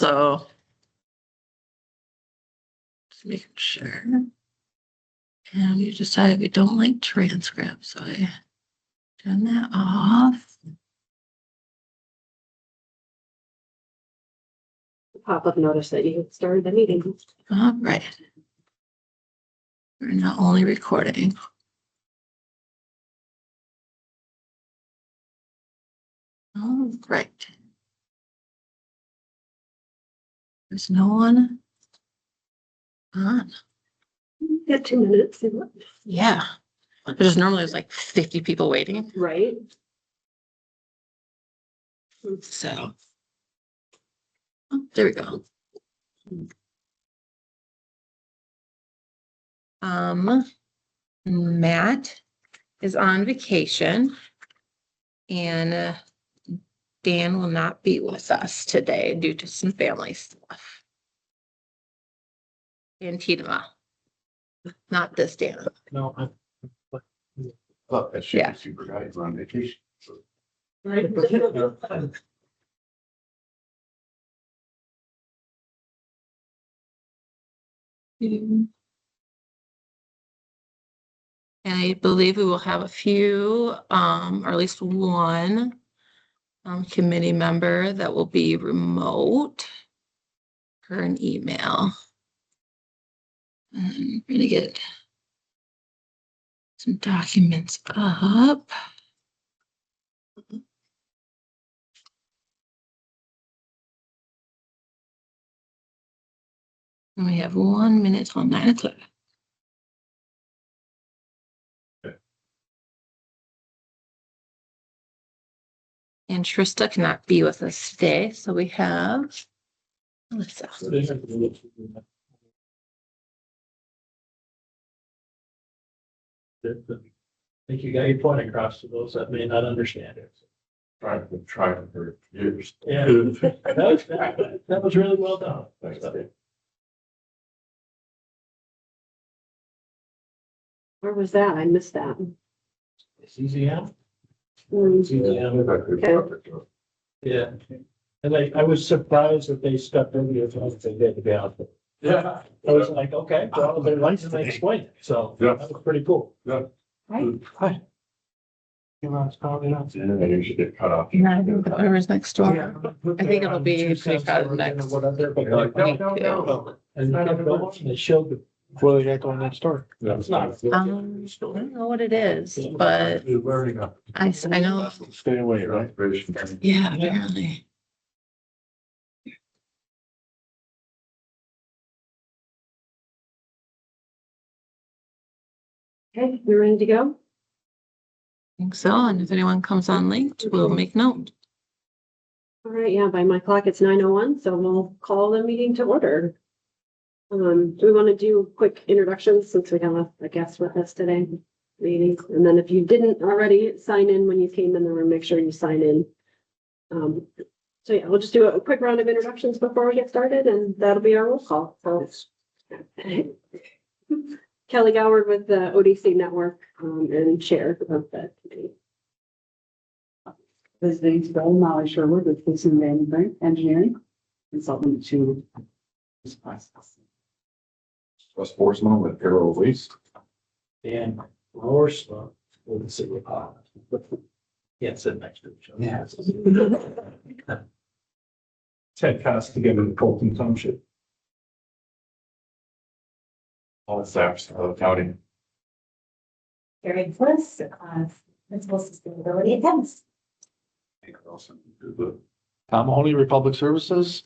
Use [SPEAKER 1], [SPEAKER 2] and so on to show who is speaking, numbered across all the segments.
[SPEAKER 1] so. Just making sure. And we decided we don't like transcripts, so I turn that off.
[SPEAKER 2] Pop-up notice that you started the meeting.
[SPEAKER 1] All right. We're not only recording. All right. There's no one on.
[SPEAKER 2] Got 2 minutes.
[SPEAKER 1] Yeah. There's normally like 50 people waiting.
[SPEAKER 2] Right.
[SPEAKER 1] So. Oh, there we go. Matt is on vacation and Dan will not be with us today due to some family stuff. And Tina, not this Dan.
[SPEAKER 3] No,
[SPEAKER 4] Look, that shit is super guys on vacation.
[SPEAKER 2] Right.
[SPEAKER 1] And I believe we will have a few, or at least one committee member that will be remote per an email. I'm gonna get some documents up. And we have 1 minute till 9 o'clock. And Trista cannot be with us today, so we have Melissa.
[SPEAKER 3] I think you got your point across to those that may not understand it.
[SPEAKER 4] Tried for years.
[SPEAKER 3] Yeah, that was really well done.
[SPEAKER 2] Where was that? I missed that.
[SPEAKER 3] It's easy, yeah.
[SPEAKER 2] Okay.
[SPEAKER 3] Yeah. And I was surprised that they stepped in here as long as they did, to be honest.
[SPEAKER 4] Yeah.
[SPEAKER 3] I was like, okay, well, they're licensed, they explained it, so
[SPEAKER 4] Yeah.
[SPEAKER 3] that was pretty cool.
[SPEAKER 4] Yeah.
[SPEAKER 3] Hi. You know, it's probably not.
[SPEAKER 4] Yeah, they usually get cut off.
[SPEAKER 1] Whoever's next door. I think it'll be pretty crowded next.
[SPEAKER 3] Whatever, but like,
[SPEAKER 4] No,
[SPEAKER 3] no. And they kept going, and they showed the. Well, they got going next door. It's not.
[SPEAKER 1] I don't know what it is, but
[SPEAKER 4] You're learning up.
[SPEAKER 1] I know,
[SPEAKER 4] Stay away, right?
[SPEAKER 1] yeah, apparently.
[SPEAKER 2] Okay, we're ready to go.
[SPEAKER 1] I think so, and if anyone comes on late, we'll make note.
[SPEAKER 2] All right, yeah, by my clock, it's 9:01, so we'll call the meeting to order. Do we want to do quick introductions since we have a guest with us today? Meeting, and then if you didn't already sign in when you came in the room, make sure you sign in. So yeah, we'll just do a quick round of introductions before we get started, and that'll be our roll call. So Kelly Goward with the ODC Network and chair of the committee.
[SPEAKER 5] Visiting Bill Molly Sherwood with Gleason Van Brink Engineering, consultant to this process.
[SPEAKER 4] A sportsman with Arrow Waste.
[SPEAKER 3] And Roar's, we'll sit with. Yeah, sit next to each other.
[SPEAKER 5] Yeah.
[SPEAKER 3] Ted Costigan with Colton Township.
[SPEAKER 4] All staffs of the county.
[SPEAKER 6] Carrie Bliss, Principal Sustainability at Thames.
[SPEAKER 7] Tom Mahoney, Republic Services.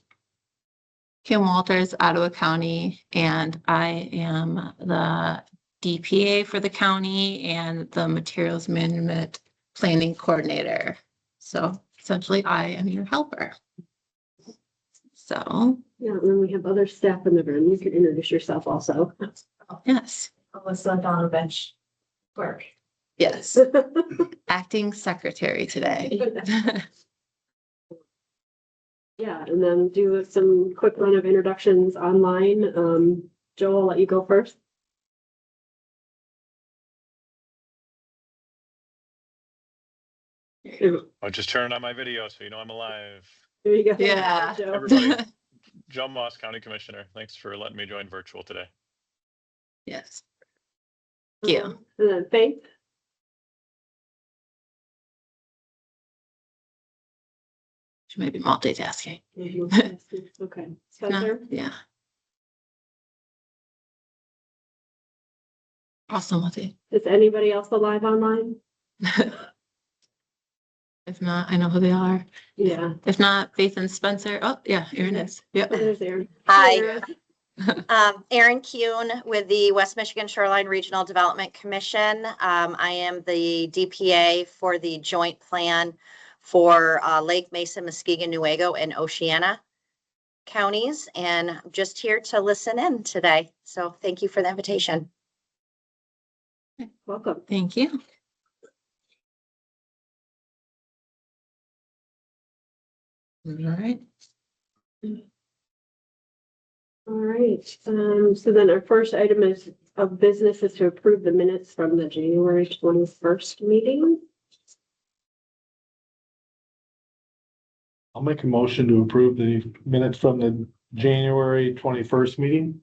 [SPEAKER 1] Kim Walters, Ottawa County, and I am the DPA for the county and the Materials Management Planning Coordinator. So essentially, I am your helper. So,
[SPEAKER 2] Yeah, and then we have other staff in the room. You can introduce yourself also.
[SPEAKER 1] yes,
[SPEAKER 6] Alyssa Donovich work.
[SPEAKER 1] yes, acting secretary today.
[SPEAKER 2] Yeah, and then do some quick run of introductions online. Joel, I'll let you go first.
[SPEAKER 8] I'm just turning on my video so you know I'm alive.
[SPEAKER 2] There you go.
[SPEAKER 1] Yeah.
[SPEAKER 2] Joe.
[SPEAKER 8] Everybody. John Moss, County Commissioner. Thanks for letting me join virtual today.
[SPEAKER 1] Yes. Thank you.
[SPEAKER 2] And then Faith,
[SPEAKER 1] She may be multitasking.
[SPEAKER 2] okay,
[SPEAKER 1] No,
[SPEAKER 2] Spencer,
[SPEAKER 1] yeah. Awesome with it.
[SPEAKER 2] is anybody else alive online?
[SPEAKER 1] If not, I know who they are.
[SPEAKER 2] Yeah,
[SPEAKER 1] If not, Faith and Spencer. Oh, yeah, Erin is. Yep.
[SPEAKER 2] oh, there's Aaron.
[SPEAKER 9] Hi.
[SPEAKER 2] Aaron.
[SPEAKER 9] Erin Kuhn with the West Michigan Shoreline Regional Development Commission. I am the DPA for the joint plan for Lake Mesa, Muskegon, Newaygo, and Oceana counties, and I'm just here to listen in today. So thank you for the invitation.
[SPEAKER 2] Welcome.
[SPEAKER 1] Thank you. All right.
[SPEAKER 2] All right, so then our first item of business is to approve the minutes from the January 21st meeting.
[SPEAKER 7] I'll make a motion to approve the minutes from the January 21st meeting.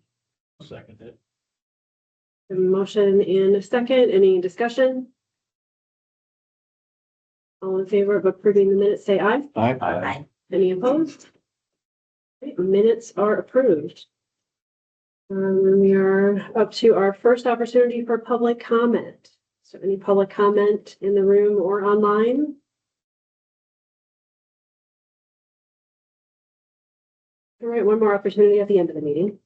[SPEAKER 3] Second it.
[SPEAKER 2] A motion and a second, any discussion? All in favor of approving the minutes, say aye.
[SPEAKER 7] Aye.
[SPEAKER 2] Any opposed? Okay, minutes are approved. We are up to our first opportunity for public comment. So any public comment in the room or online? All right, one more opportunity at the end of the meeting.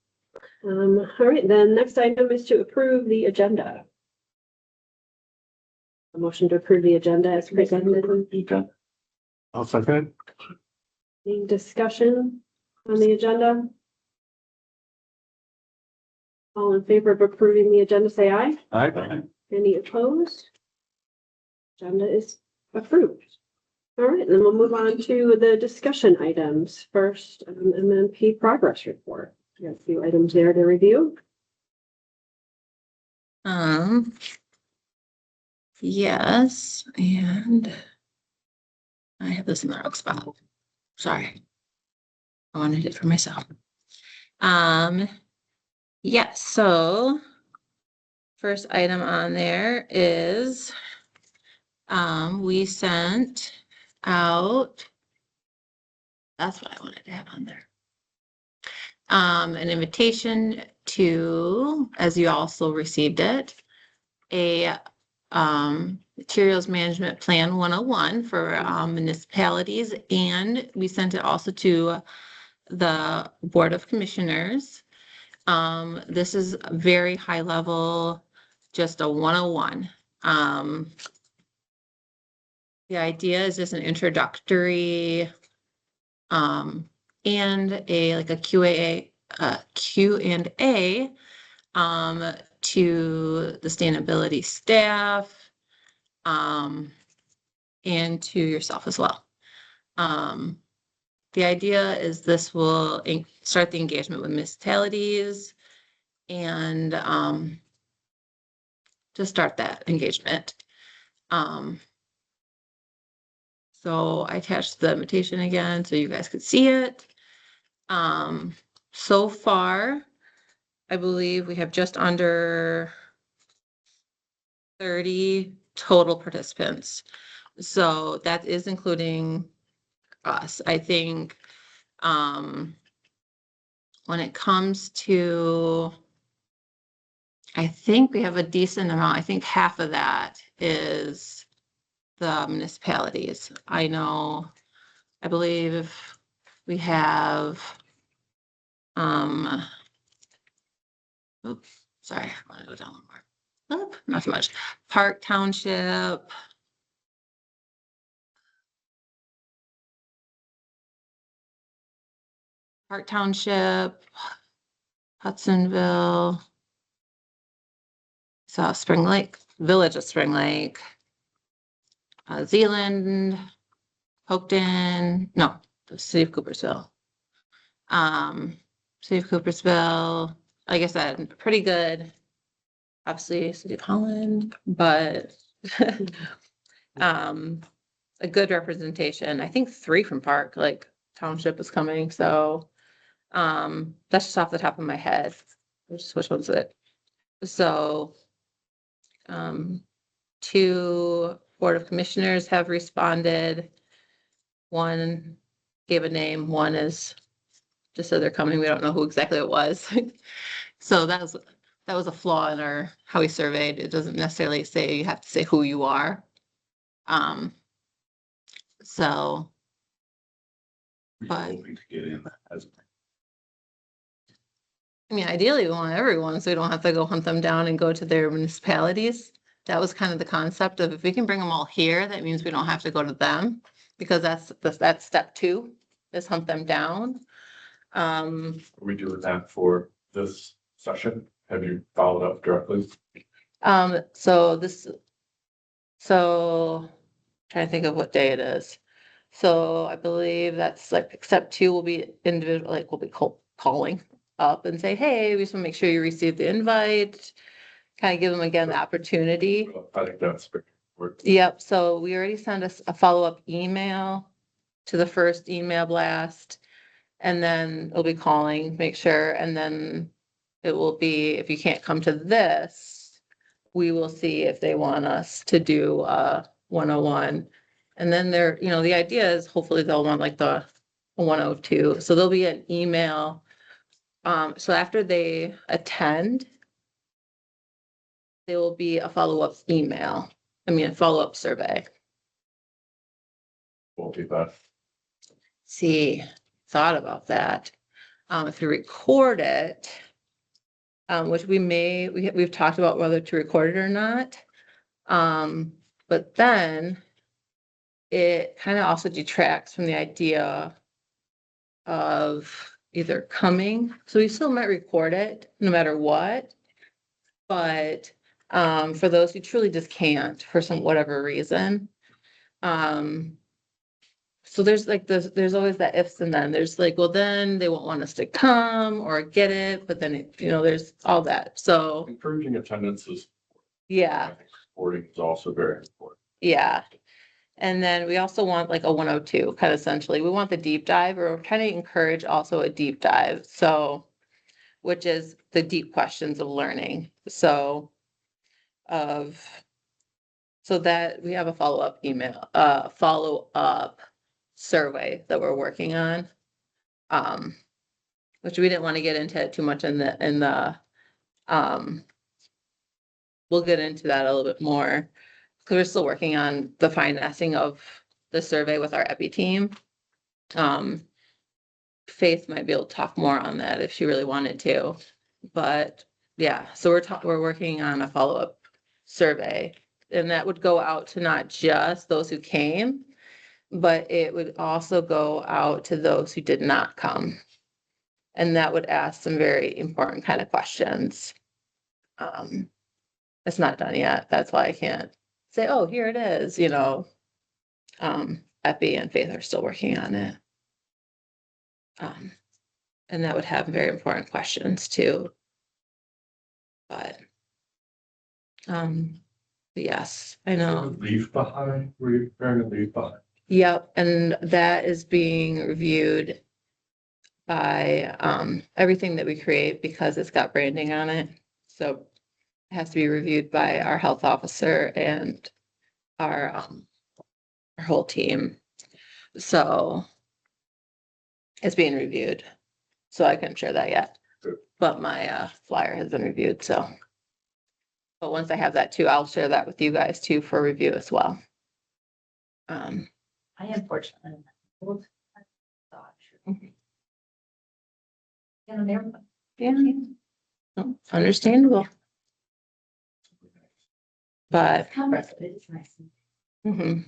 [SPEAKER 2] All right, then next item is to approve the agenda. A motion to approve the agenda as presented.
[SPEAKER 7] I'll second.
[SPEAKER 2] Any discussion on the agenda? All in favor of approving the agenda, say aye.
[SPEAKER 7] Aye.
[SPEAKER 2] Any opposed? Agenda is approved. All right, then we'll move on to the discussion items. First, MMP progress report. We have a few items there to review.
[SPEAKER 1] Yes, and I have this in the wrong spot. Sorry. I wanted it for myself. Yes, so first item on there is we sent out, that's what I wanted to have on there. An invitation to, as you also received it, a Materials Management Plan 101 for municipalities, and we sent it also to the Board of Commissioners. This is very high level, just a 101. The idea is just an introductory and a Q&A to the sustainability staff and to yourself as well. The idea is this will start the engagement with municipalities and to start that engagement. So I attached the invitation again so you guys could see it. So far, I believe we have just under 30 total participants. So that is including us. I think when it comes to, I think we have a decent amount. I think half of that is the municipalities. I believe we have, oops, sorry, I want to go down one more. Oop, not so much. Park Township. Park Township, Hudsonville. So Spring Lake, Village of Spring Lake. Zealand, Hopeton, no, the City of Coopersville. City of Coopersville, like I said, pretty good. Obviously, City of Holland, but a good representation. I think 3 from Park, like Township is coming, so That's just off the top of my head. Which one's it? So, 2 Board of Commissioners have responded. 1 gave a name, 1 is just said they're coming. We don't know who exactly it was. So that was a flaw in our, how we surveyed. It doesn't necessarily say you have to say who you are. So,
[SPEAKER 4] We're
[SPEAKER 1] But-
[SPEAKER 4] hoping to get in as.
[SPEAKER 1] I mean, ideally, we want everyone, so we don't have to go hunt them down and go to their municipalities. That was kind of the concept of, if we can bring them all here, that means we don't have to go to them, because that's step 2, is hunt them down.
[SPEAKER 4] Are we doing that for this session? Have you followed up directly?
[SPEAKER 1] So trying to think of what day it is. So I believe that's like step 2 will be individual, like we'll be calling up and say, hey, we just want to make sure you received the invite. Kind of give them again the opportunity.
[SPEAKER 4] I think that's very important.
[SPEAKER 1] Yep, so we already sent us a follow-up email to the first email blast. And then it'll be calling, make sure, and then it will be, if you can't come to this, we will see if they want us to do 101. And then they're, the idea is hopefully they'll want like the 102. So there'll be an email. So after they attend, there will be a follow-up email. A follow-up survey.
[SPEAKER 4] Won't be bad.
[SPEAKER 1] See, thought about that. If you record it, which we've talked about whether to record it or not. But then it kind of also detracts from the idea of either coming. So we still might record it no matter what. But for those who truly just can't for whatever reason. So there's always that ifs and then. There's like, well, then they won't want us to come or get it, but then there's all that. So
[SPEAKER 4] Encouraging attendance is.
[SPEAKER 1] yeah,
[SPEAKER 4] I think Supporting is also very important.
[SPEAKER 1] yeah. And then we also want like a 102, kind of essentially. We want the deep dive, or we're trying to encourage also a deep dive. So, which is the deep questions of learning. So that we have a follow-up email, follow-up survey that we're working on. Which we didn't want to get into too much in the we'll get into that a little bit more. Because we're still working on the financing of the survey with our EPI team. Faith might be able to talk more on that if she really wanted to. But yeah, so we're working on a follow-up survey. And that would go out to not just those who came, but it would also go out to those who did not come. And that would ask some very important kind of questions. It's not done yet. That's why I can't say, oh, here it is, Epi and Faith are still working on it. And that would have very important questions too. But yes, I know.
[SPEAKER 4] Leave behind, were you preparing to leave behind?
[SPEAKER 1] Yep, and that is being reviewed by everything that we create, because it's got branding on it. So it has to be reviewed by our health officer and our whole team. So it's being reviewed. So I couldn't share that yet.
[SPEAKER 4] Good.
[SPEAKER 1] But my flyer has been reviewed, so. But once I have that too, I'll share that with you guys too for review as well.
[SPEAKER 6] I unfortunately.
[SPEAKER 1] Yeah, no, understandable, but.
[SPEAKER 6] It's nice.
[SPEAKER 1] Mhm.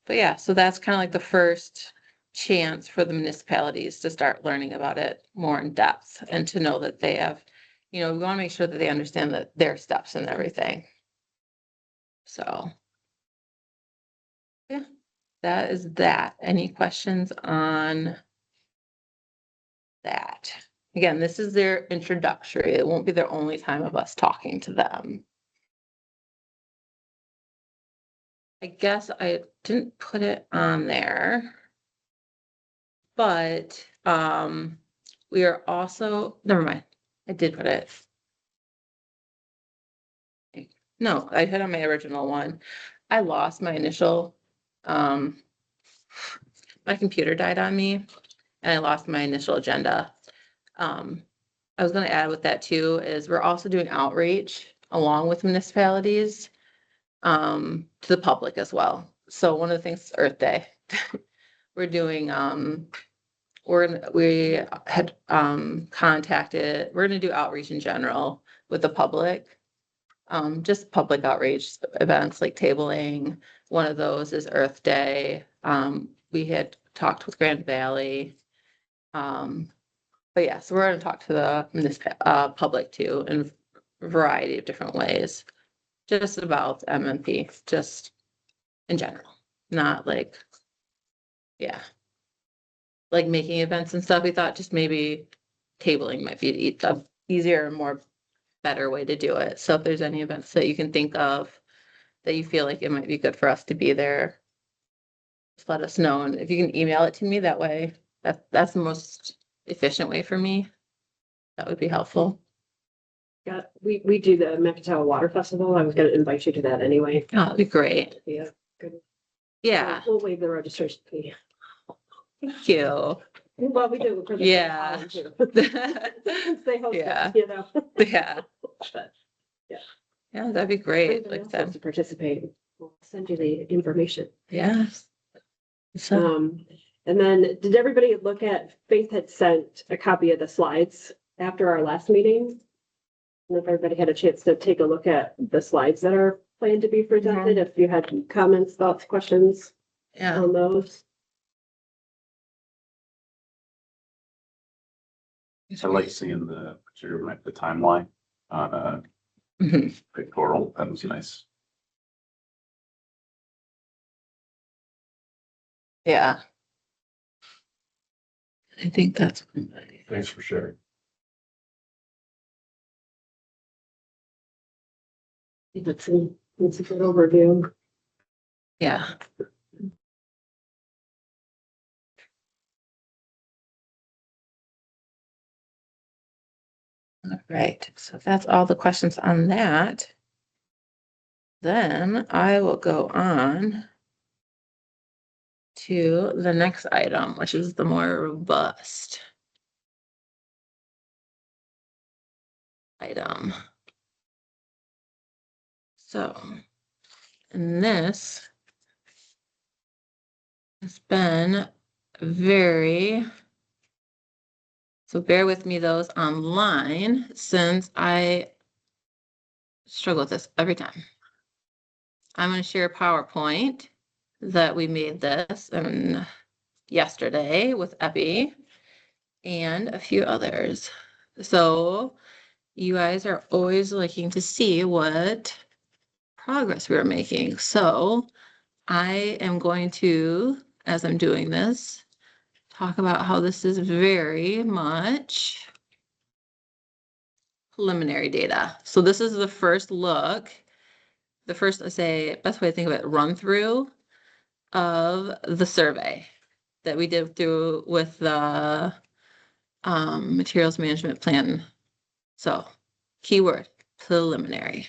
[SPEAKER 1] But yeah, so that's kind of like the first chance for the municipalities to start learning about it more in depth, and to know that they have, we want to make sure that they understand that their steps and everything. So. Yeah, that is that. Any questions on that? Again, this is their introductory. It won't be their only time of us talking to them. I guess I didn't put it on there. But We are also, never mind, I did put it. No, I had on my original one. I lost my initial, my computer died on me and I lost my initial agenda. I was gonna add with that too, is we're also doing outreach along with municipalities to the public as well. So one of the things is Earth Day. We're doing, we had contacted, we're gonna do outreach in general with the public. Just public outreach events like tabling. One of those is Earth Day. We had talked with Grand Valley. But yeah, so we're gonna talk to the public too in a variety of different ways. Just about MMP, just in general, not like, yeah. Like making events and stuff, we thought just maybe tabling might be the easier and more better way to do it. So if there's any events that you can think of that you feel like it might be good for us to be there, just let us know. And if you can email it to me that way, that's the most efficient way for me. That would be helpful.
[SPEAKER 2] Yeah, we do the Macatawa Water Festival. I was gonna invite you to that anyway.
[SPEAKER 1] Oh, that'd be great.
[SPEAKER 2] Yeah, good.
[SPEAKER 1] Yeah,
[SPEAKER 2] We'll waive the registration fee.
[SPEAKER 1] thank you.
[SPEAKER 2] Well, we do. For the
[SPEAKER 1] Yeah.
[SPEAKER 2] town, too. They host
[SPEAKER 1] Yeah.
[SPEAKER 2] it, you know.
[SPEAKER 1] Yeah,
[SPEAKER 2] But
[SPEAKER 1] yeah, that'd be great.
[SPEAKER 2] anybody
[SPEAKER 1] Like
[SPEAKER 2] else wants
[SPEAKER 1] that.
[SPEAKER 2] to participate, we'll send you the information.
[SPEAKER 1] Yeah. So,
[SPEAKER 2] And then did everybody look at, Faith had sent a copy of the slides after our last meeting? And if everybody had a chance to take a look at the slides that are planned to be presented, if you had comments, thoughts, questions
[SPEAKER 1] yeah,
[SPEAKER 2] on those.
[SPEAKER 4] I like seeing the timeline on a
[SPEAKER 1] mhm,
[SPEAKER 4] pictorial. That was nice.
[SPEAKER 1] yeah. I think that's.
[SPEAKER 4] Thanks for sharing.
[SPEAKER 2] It's a good overview.
[SPEAKER 1] Yeah. All right, so that's all the questions on that. Then I will go on to the next item, which is the more robust item. So, and this has been very, so bear with me those online, since I struggle with this every time. I'm going to share a PowerPoint that we made this and yesterday with Epi and a few others. So you guys are always looking to see what progress we're making. So I am going to, as I'm doing this, talk about how this is very much preliminary data. So this is the first look, the first, let's say, best way to think of it, run through of the survey that we did through with the materials management plan. So keyword, preliminary.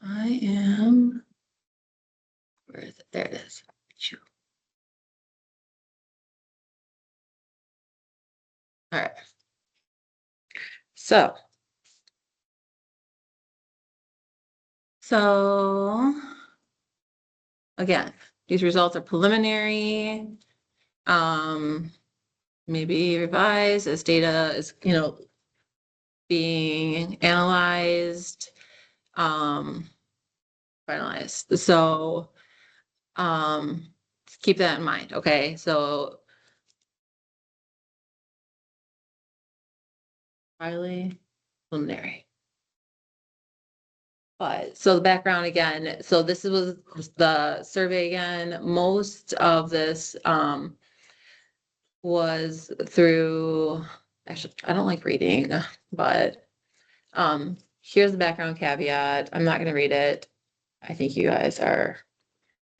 [SPEAKER 1] I am, where is it? There it is. All right. So again, these results are preliminary. Maybe revised as data is, being analyzed, finalized. So, keep that in mind. Okay. So highly preliminary. But so the background again, so this was the survey again. Most of this was through, actually, I don't like reading, but here's the background caveat. I'm not going to read it. I think you guys are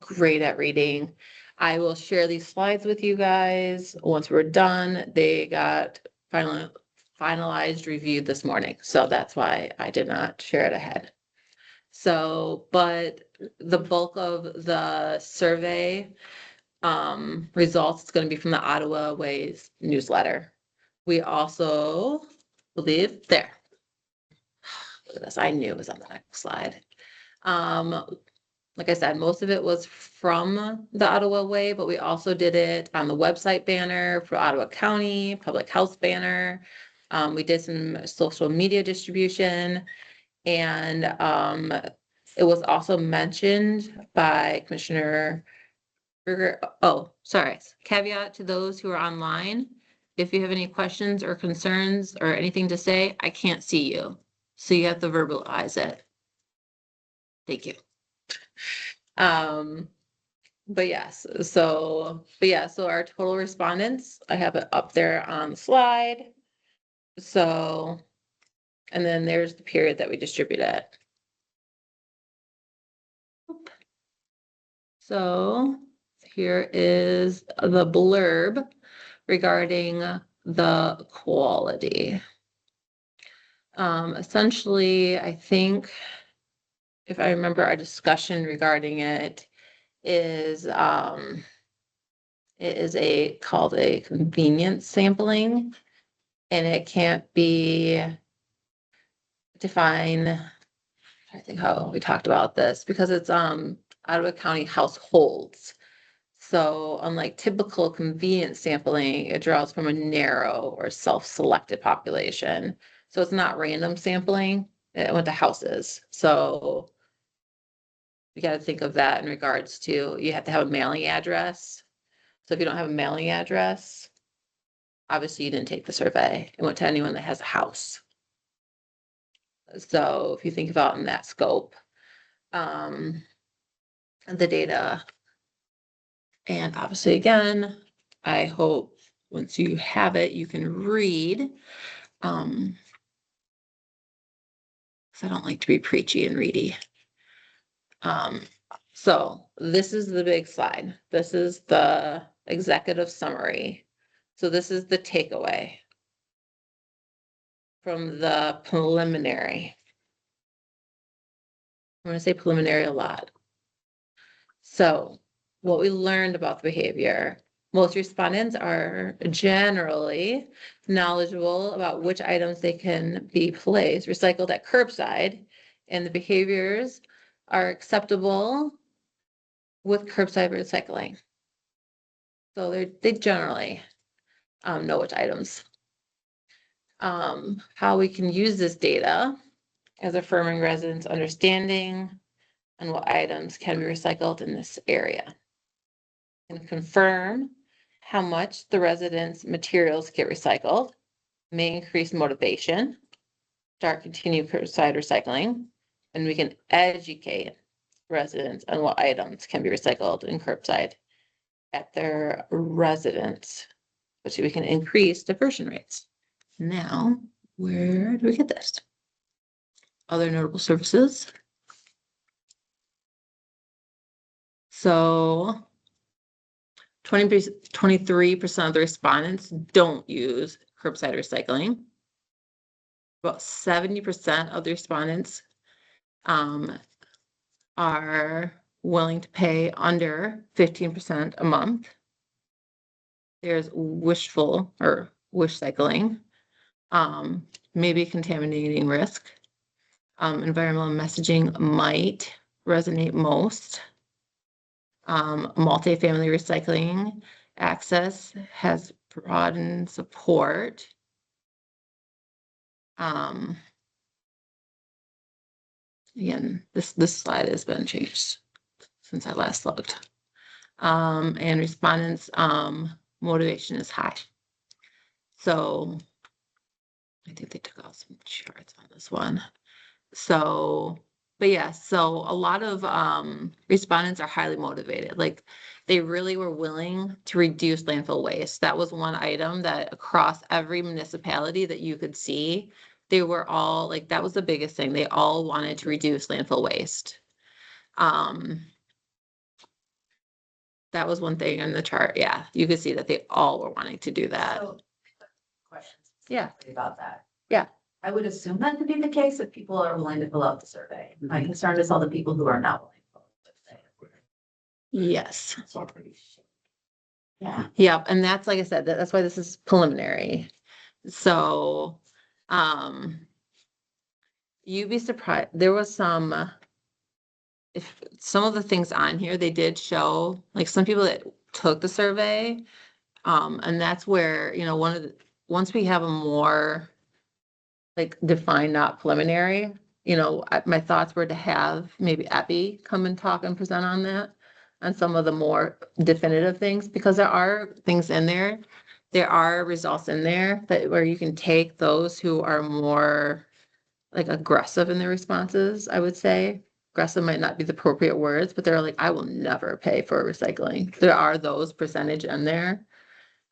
[SPEAKER 1] great at reading. I will share these slides with you guys. Once we're done, they got finalized, reviewed this morning. So that's why I did not share it ahead. So, but the bulk of the survey results is going to be from the Ottawa Ways newsletter. We also believe there. Look at this. I knew it was on the next slide. Like I said, most of it was from the Ottawa Way, but we also did it on the website banner for Ottawa County, public health banner. We did some social media distribution, and it was also mentioned by Commissioner Berger. Oh, sorry. Caveat to those who are online. If you have any questions or concerns or anything to say, I can't see you. So you have to verbalize it. Thank you. But yes, so our total respondents, I have it up there on the slide. So, and then there's the period that we distribute it. So here is the blurb regarding the quality. Essentially, I think if I remember our discussion regarding it is it is called a convenience sampling, and it can't be defined. I think how we talked about this because it's Ottawa County households. So unlike typical convenience sampling, it draws from a narrow or self-selected population. So it's not random sampling. It went to houses. So you got to think of that in regards to you have to have a mailing address. So if you don't have a mailing address, obviously you didn't take the survey. It went to anyone that has a house. So if you think about in that scope, the data, and obviously again, I hope once you have it, you can read. Because I don't like to be preachy and ready. So this is the big slide. This is the executive summary. So this is the takeaway from the preliminary. I'm going to say preliminary a lot. So what we learned about the behavior, most respondents are generally knowledgeable about which items they can be placed, recycled at curbside, and the behaviors are acceptable with curbside recycling. So they generally know which items. How we can use this data as affirming residents' understanding and what items can be recycled in this area. And confirm how much the residents' materials get recycled, may increase motivation, start continue curbside recycling, and we can educate residents on what items can be recycled in curbside at their residence, which we can increase diversion rates. Now, where do we get this? Other notable services. So 23% of the respondents don't use curbside recycling. About 70% of the respondents are willing to pay under 15% a month. There's wishful or wish cycling, maybe contaminating risk. Environmental messaging might resonate most. Multifamily recycling access has broadened support. Again, this slide has been changed since I last looked. And respondents' motivation is high. So I think they took out some charts on this one. So, but yeah, so a lot of respondents are highly motivated. Like they really were willing to reduce landfill waste. That was one item that across every municipality that you could see, they were all like, that was the biggest thing. They all wanted to reduce landfill waste. That was one thing in the chart. Yeah, you could see that they all were wanting to do that.
[SPEAKER 6] So, questions.
[SPEAKER 1] Yeah.
[SPEAKER 6] specifically About that.
[SPEAKER 1] Yeah.
[SPEAKER 6] I would assume that to be the case if people are willing to fill out the survey. My concern is all the people who are not willing. to fill out the survey.
[SPEAKER 1] Yes.
[SPEAKER 4] It's not pretty.
[SPEAKER 6] Yeah.
[SPEAKER 1] Yeah, and that's, like I said, that's why this is preliminary. So, you'd be surprised, there was some, if some of the things on here, they did show, like some people that took the survey. And that's where, you know, once we have a more like defined, not preliminary, you know, my thoughts were to have maybe Epi come and talk and present on that. On some of the more definitive things, because there are things in there. There are results in there that where you can take those who are more like aggressive in their responses, I would say. Aggressive might not be the appropriate words, but they're like, I will never pay for recycling. There are those percentage in there.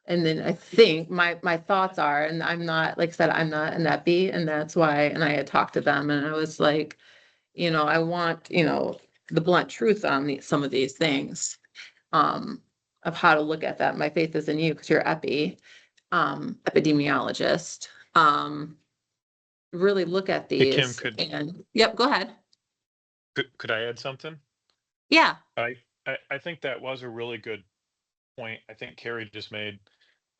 [SPEAKER 1] And then I think my thoughts are, and I'm not, like I said, I'm not an epi, and that's why, and I had talked to them and I was like, you know, I want, you know, the blunt truth on some of these things. Of how to look at that. My faith is in you because you're epidemiologist. Really look at
[SPEAKER 8] Hey, Kim,
[SPEAKER 1] these and, yep, go ahead.
[SPEAKER 8] Could I add something?
[SPEAKER 1] Yeah.
[SPEAKER 8] I think that was a really good point. I think Carrie just made.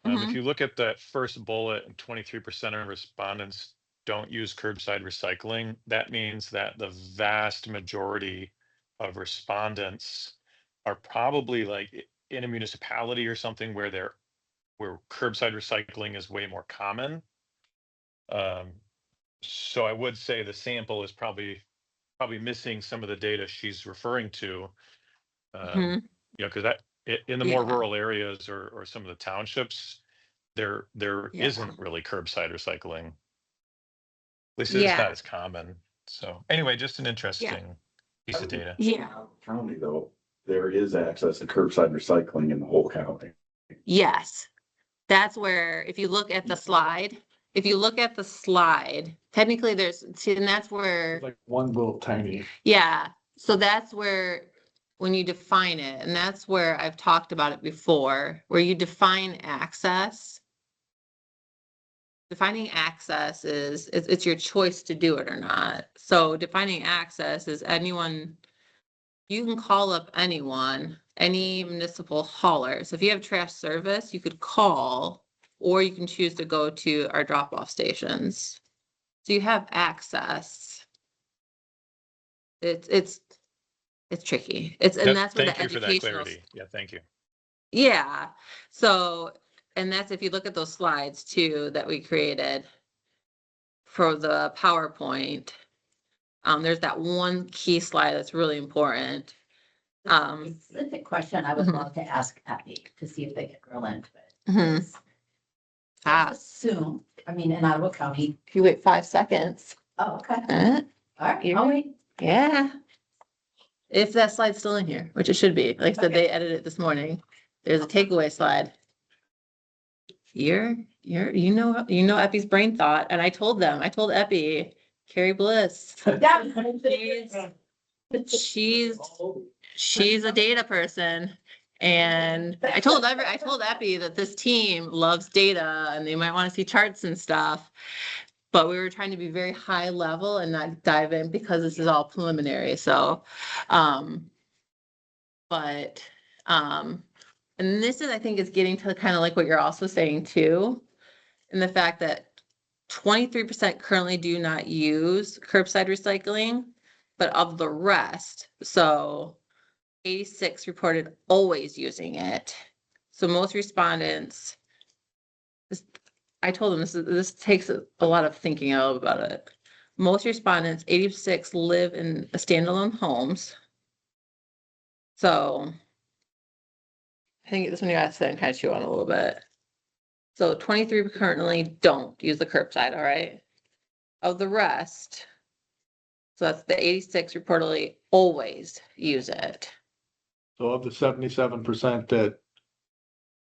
[SPEAKER 1] Mhm.
[SPEAKER 8] If you look at that first bullet and 23% of respondents don't use curbside recycling, that means that the vast majority of respondents are probably like in a municipality or something where curbside recycling is way more common. So I would say the sample is probably missing some of the data she's referring to.
[SPEAKER 1] Mhm.
[SPEAKER 8] You know, because in the more
[SPEAKER 1] Yeah.
[SPEAKER 8] rural areas or some of the townships, there
[SPEAKER 1] Yeah.
[SPEAKER 8] isn't really curbside recycling. At least it's
[SPEAKER 1] Yeah.
[SPEAKER 8] not as common. So anyway, just an interesting piece of data.
[SPEAKER 1] Yeah.
[SPEAKER 10] County though, there is access to curbside recycling in the whole county.
[SPEAKER 1] Yes. That's where, if you look at the slide, technically there's, see, and that's where,
[SPEAKER 7] Like one little tiny.
[SPEAKER 1] yeah. So that's where, when you define it, and that's where I've talked about it before, where you define access. Defining access is, it's your choice to do it or not. So defining access is anyone, you can call up anyone, any municipal hauler. So if you have trash service, you could call, or you can choose to go to our drop-off stations. So you have access. It's tricky. And that's where
[SPEAKER 8] Thank
[SPEAKER 1] the
[SPEAKER 8] you for that
[SPEAKER 1] educational.
[SPEAKER 8] clarity. Yeah, thank you.
[SPEAKER 1] Yeah, so, and that's if you look at those slides too, that we created for the PowerPoint. There's that one key slide that's really important.
[SPEAKER 6] Specific question I would
[SPEAKER 1] Mhm.
[SPEAKER 6] love to ask Abby to see if they could drill into it.
[SPEAKER 1] Mhm.
[SPEAKER 6] is,
[SPEAKER 1] Ah.
[SPEAKER 6] Let's assume, I mean, in Ottawa County.
[SPEAKER 1] If you wait 5 seconds.
[SPEAKER 6] Oh, okay.
[SPEAKER 1] Uh,
[SPEAKER 6] All right.
[SPEAKER 1] You're
[SPEAKER 6] I'll
[SPEAKER 1] right.
[SPEAKER 6] wait.
[SPEAKER 1] Yeah. If that slide's still in here, which it should be, like I said, they edited it this morning. There's a takeaway slide. You know Epi's brain thought, and I told Epi, Carrie Bliss. She's a data person. And I told Epi that this team loves data and they might want to see charts and stuff. But we were trying to be very high level and not dive in because this is all preliminary. So, and this is, I think, is getting to kind of like what you're also saying too. And the fact that 23% currently do not use curbside recycling, but of the rest, so 86 reported always using it. So most respondents, I told them this takes a lot of thinking out about it. Most respondents, 86 live in standalone homes. So I think this one you got to sit and kind of chew on a little bit. So 23 currently don't use the curbside, all right? Of the rest, so that's the 86 reportedly always use it.
[SPEAKER 7] So of the 77% that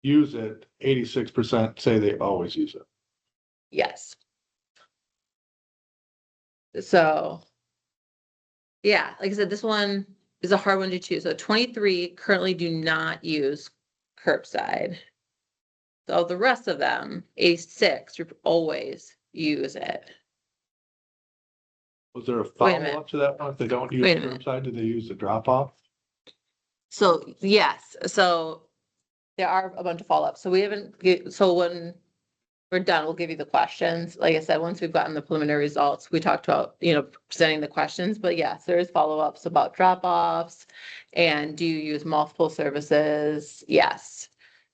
[SPEAKER 7] use it, 86% say they always use it.
[SPEAKER 1] Yes. So, yeah, like I said, this one, is a hard one to choose. So 23 currently do not use curbside. So the rest of them, 86, always use it.
[SPEAKER 7] Was there a
[SPEAKER 1] Wait a minute.
[SPEAKER 7] follow-up to that one? If they don't use
[SPEAKER 1] Wait a minute.
[SPEAKER 7] curbside, do they use the drop-off?
[SPEAKER 1] So yes, so there are a bunch of follow-ups. So we haven't, so when we're done, we'll give you the questions. Like I said, once we've gotten the preliminary results, we talked about, presenting the questions, but yes, there is follow-ups about drop-offs. And do you use multiple services? Yes.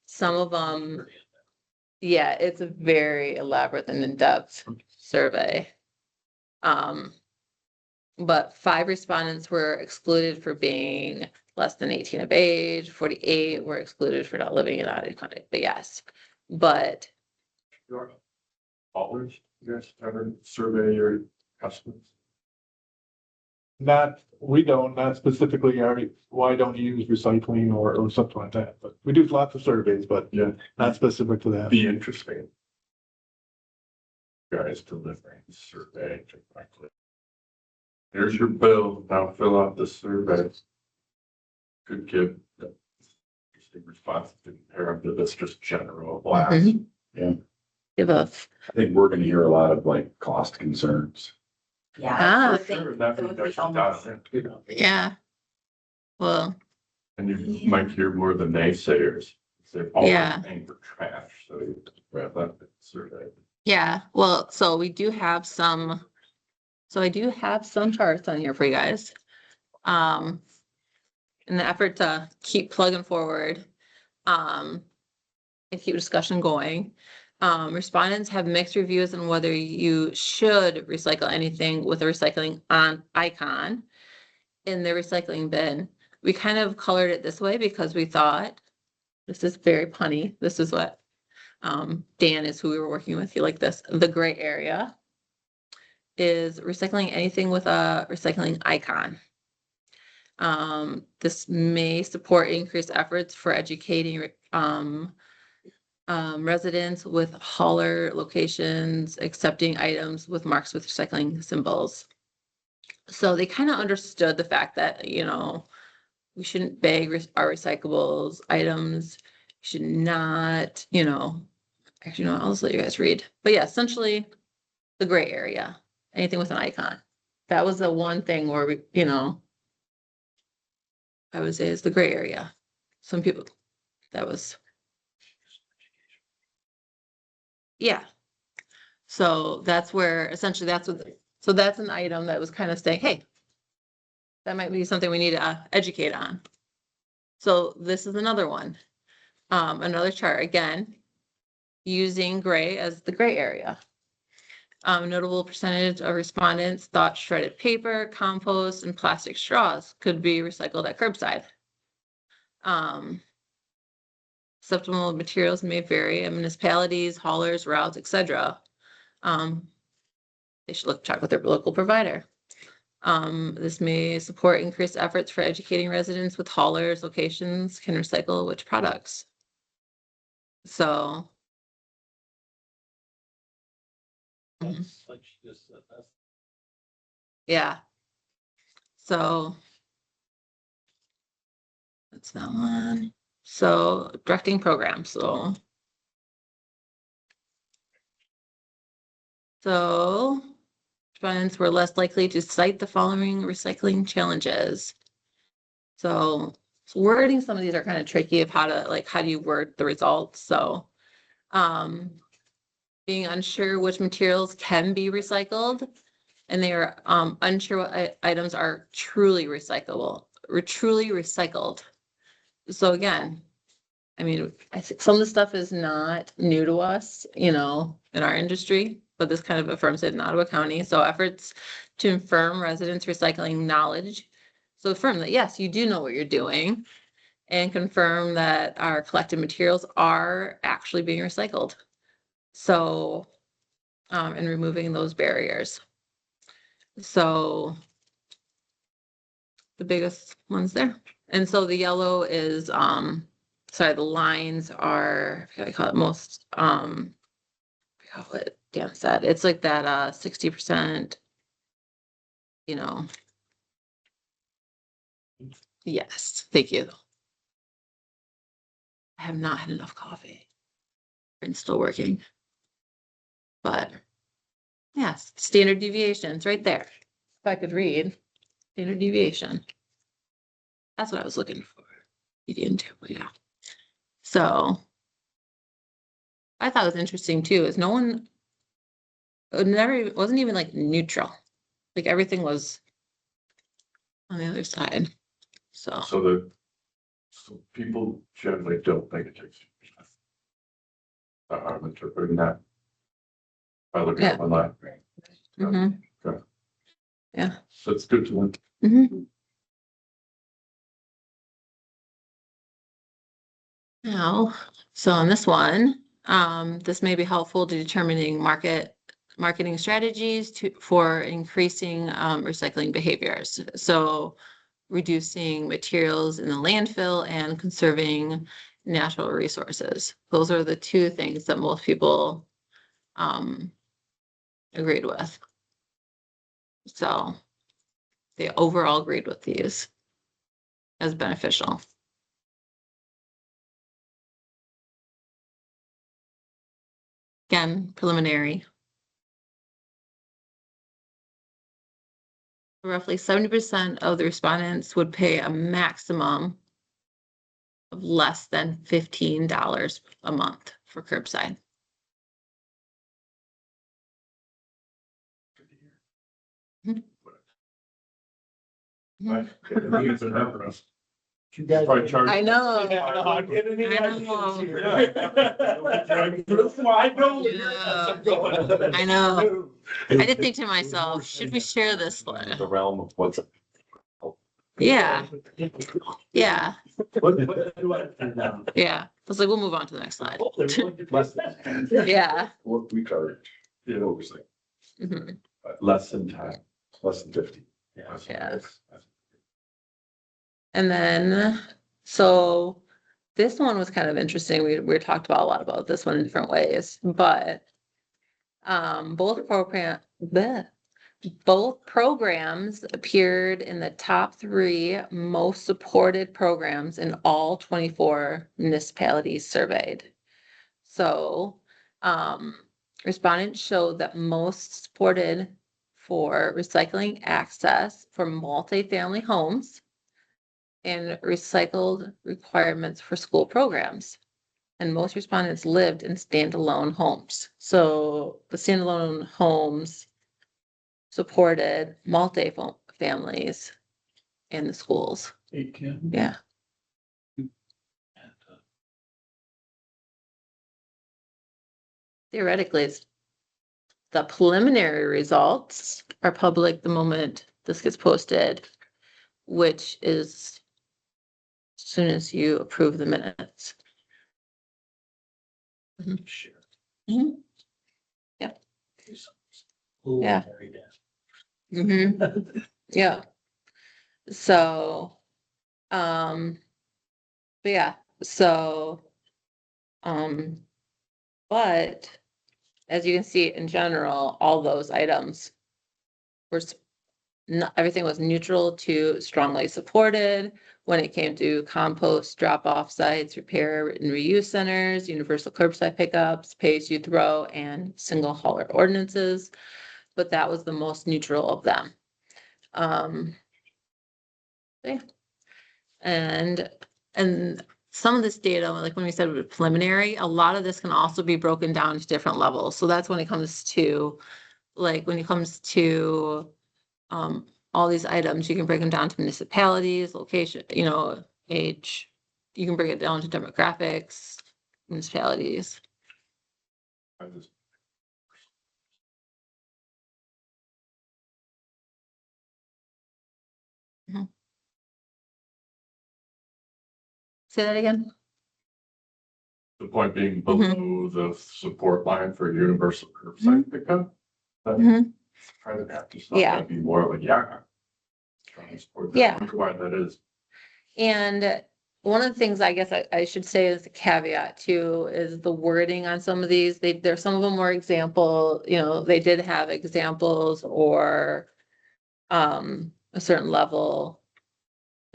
[SPEAKER 1] Some of them, yeah, it's a very elaborate and in-depth survey. But 5 respondents were excluded for being less than 18 of age, 48 were excluded for not living in Otter County, but yes. But
[SPEAKER 4] Your callers, you guys ever survey your customers?
[SPEAKER 7] Not specifically, why don't you use recycling or something like that, but we do lots of surveys, but
[SPEAKER 4] Yeah.
[SPEAKER 7] not specific to that.
[SPEAKER 4] Be interesting. Guys delivering survey. Here's your bill, now fill out the survey. Could give interesting response to compare them to this just general blast.
[SPEAKER 1] give a,
[SPEAKER 10] I think we're gonna hear a lot of like cost concerns.
[SPEAKER 6] Yeah.
[SPEAKER 1] Ah.
[SPEAKER 6] I would think
[SPEAKER 4] Sure, that
[SPEAKER 6] it
[SPEAKER 4] would
[SPEAKER 6] would be almost-
[SPEAKER 1] yeah. Well,
[SPEAKER 4] And you might hear more the naysayers. They're all
[SPEAKER 1] Yeah.
[SPEAKER 4] paying for trash, so you wrap up the survey.
[SPEAKER 1] yeah, well, so we do have some, so I do have some charts on here for you guys. In the effort to keep plugging forward, and keep discussion going. Respondents have mixed reviews on whether you should recycle anything with a recycling on icon in the recycling bin. We kind of colored it this way because we thought, this is very punny, this is what Dan is who we were working with, you like this, the gray area is recycling anything with a recycling icon. This may support increased efforts for educating residents with hauler locations, accepting items with marks with recycling symbols. So they kind of understood the fact that, we shouldn't bag our recyclables items. Should not, actually, no, I'll just let you guys read. But yeah, essentially the gray area, anything with an icon. That was the one thing where we, I would say is the gray area. Some people, that was. Yeah. So that's where essentially so that's an item that was kind of saying, hey, that might be something we need to educate on. So this is another one. Another chart again, using gray as the gray area. Notable percentage of respondents thought shredded paper, compost, and plastic straws could be recycled at curbside. Acceptable materials may vary in municipalities, haulers, routes, etc. They should check with their local provider. This may support increased efforts for educating residents with haulers, locations can recycle which products. So.
[SPEAKER 3] Like she just said, that's
[SPEAKER 1] Yeah. So. That's that one. So directing programs, so. Respondents were less likely to cite the following recycling challenges. So wording, some of these are kind of tricky of how do you word the results? So, being unsure which materials can be recycled, and they are unsure what items are truly recyclable or truly recycled. So again, I mean, I think some of the stuff is not new to us, in our industry, but this kind of affirms it in Ottawa County. So efforts to affirm residents' recycling knowledge. So affirm that, yes, you do know what you're doing, and confirm that our collected materials are actually being recycled. So, and removing those barriers. So the biggest ones there. And so the yellow is, sorry, the lines are, I call it most, I forgot what Dan said. It's like that 60%, Yes, thank you. I have not had enough coffee. It's still working. But yes, standard deviations right there. If I could read standard deviation. That's what I was looking for. Median too, yeah. So I thought it was interesting too, is no one it wasn't even like neutral. Like everything was on the other side. So
[SPEAKER 4] So people generally don't think it takes 2%. I'm interpreting that. By looking
[SPEAKER 1] Yeah.
[SPEAKER 4] up online.
[SPEAKER 1] mhm,
[SPEAKER 4] Okay.
[SPEAKER 1] yeah.
[SPEAKER 4] So it's good to know.
[SPEAKER 1] Mhm. Now, so on this one, this may be helpful to determining marketing strategies for increasing recycling behaviors. So reducing materials in the landfill and conserving natural resources. Those are the two things that most people agreed with. So they overall agreed with these as beneficial. Again, preliminary. Roughly 70% of the respondents would pay a maximum of less than $15 a month for curbside. Mhm.
[SPEAKER 4] Right. It's a number of-
[SPEAKER 3] You guys.
[SPEAKER 4] Probably charge-
[SPEAKER 1] I know.
[SPEAKER 3] I'm getting any
[SPEAKER 1] I
[SPEAKER 3] ideas
[SPEAKER 1] know.
[SPEAKER 3] here. I know.
[SPEAKER 1] Yeah. I know. I did think to myself, should we share this one?
[SPEAKER 10] The realm of what's.
[SPEAKER 1] Yeah, yeah,
[SPEAKER 3] What do I turn down?
[SPEAKER 1] yeah. I was like, we'll move on to the next slide.
[SPEAKER 10] Less than.
[SPEAKER 1] Yeah.
[SPEAKER 10] What we charge, you know, it's like
[SPEAKER 1] Mhm.
[SPEAKER 10] less than 10, less than 50.
[SPEAKER 1] Yeah. And then, so this one was kind of interesting. We talked about a lot about this one in different ways, but both programs appeared in the top 3 most supported programs in all 24 municipalities surveyed. So, respondents showed that most supported for recycling access for multifamily homes and recycled requirements for school programs. And most respondents lived in standalone homes. So the standalone homes supported multi-families in the schools. Yeah. Theoretically, the preliminary results are public the moment this gets posted, which is as soon as you approve the minutes.
[SPEAKER 3] Sure.
[SPEAKER 1] Mhm. Yeah. Mhm. Yeah. So, but yeah, so, but as you can see in general, all those items were, not, everything was neutral to strongly supported when it came to compost drop-off sites, repair and reuse centers, universal curbside pickups, pay-as-you-throw, and single hauler ordinances. But that was the most neutral of them. Yeah. And some of this data, like when we said it was preliminary, a lot of this can also be broken down to different levels. So that's when it comes to, like, when it comes to all these items, you can break them down to municipalities, location, age. You can break it down to demographics, municipalities.
[SPEAKER 4] I just-
[SPEAKER 1] Say that again?
[SPEAKER 4] The point being below the support line for universal curbside pickup.
[SPEAKER 1] Mhm.
[SPEAKER 4] Try to have to
[SPEAKER 1] Yeah.
[SPEAKER 4] not be more like, yeah. Trying to support that.
[SPEAKER 1] Yeah.
[SPEAKER 4] Look why that is.
[SPEAKER 1] And one of the things I guess I should say as a caveat too is the wording on some of these. There's some of them were example, they did have examples or a certain level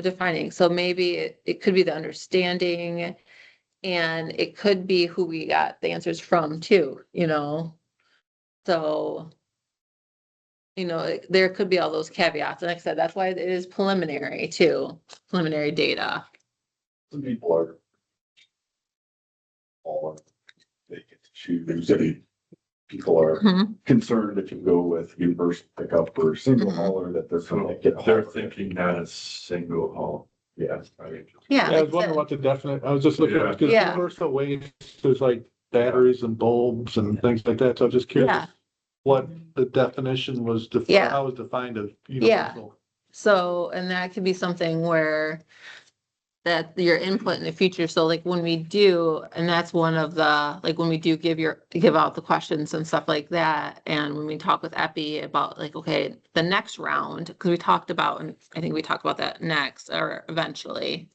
[SPEAKER 1] defining. So maybe it could be the understanding, and it could be who we got the answers from too, you know? So, there could be all those caveats. And like I said, that's why it is preliminary too, preliminary data.
[SPEAKER 10] Some people are. All they get to choose. I mean, people are
[SPEAKER 1] Mhm.
[SPEAKER 10] concerned if you go with universal pickup or single
[SPEAKER 1] Mhm.
[SPEAKER 10] hauler that they're
[SPEAKER 4] So
[SPEAKER 10] gonna get.
[SPEAKER 4] they're thinking that is single haul.
[SPEAKER 10] Yeah.
[SPEAKER 4] Right?
[SPEAKER 1] Yeah.
[SPEAKER 7] Yeah, I
[SPEAKER 1] like
[SPEAKER 7] was wondering
[SPEAKER 1] said.
[SPEAKER 7] what the definite, I was just looking at, because
[SPEAKER 1] Yeah.
[SPEAKER 7] universal waste, there's like batteries and bulbs and things like that, so I'm just
[SPEAKER 1] Yeah.
[SPEAKER 7] curious what the definition was,
[SPEAKER 1] Yeah.
[SPEAKER 7] how it was defined of universal.
[SPEAKER 1] So, and that could be something where that your input in the future. So like when we do, and that's one of the, like when we do give out the questions and stuff like that. And when we talk with Epi about like, okay, the next round, because we talked about, and I think we talked about that next or eventually.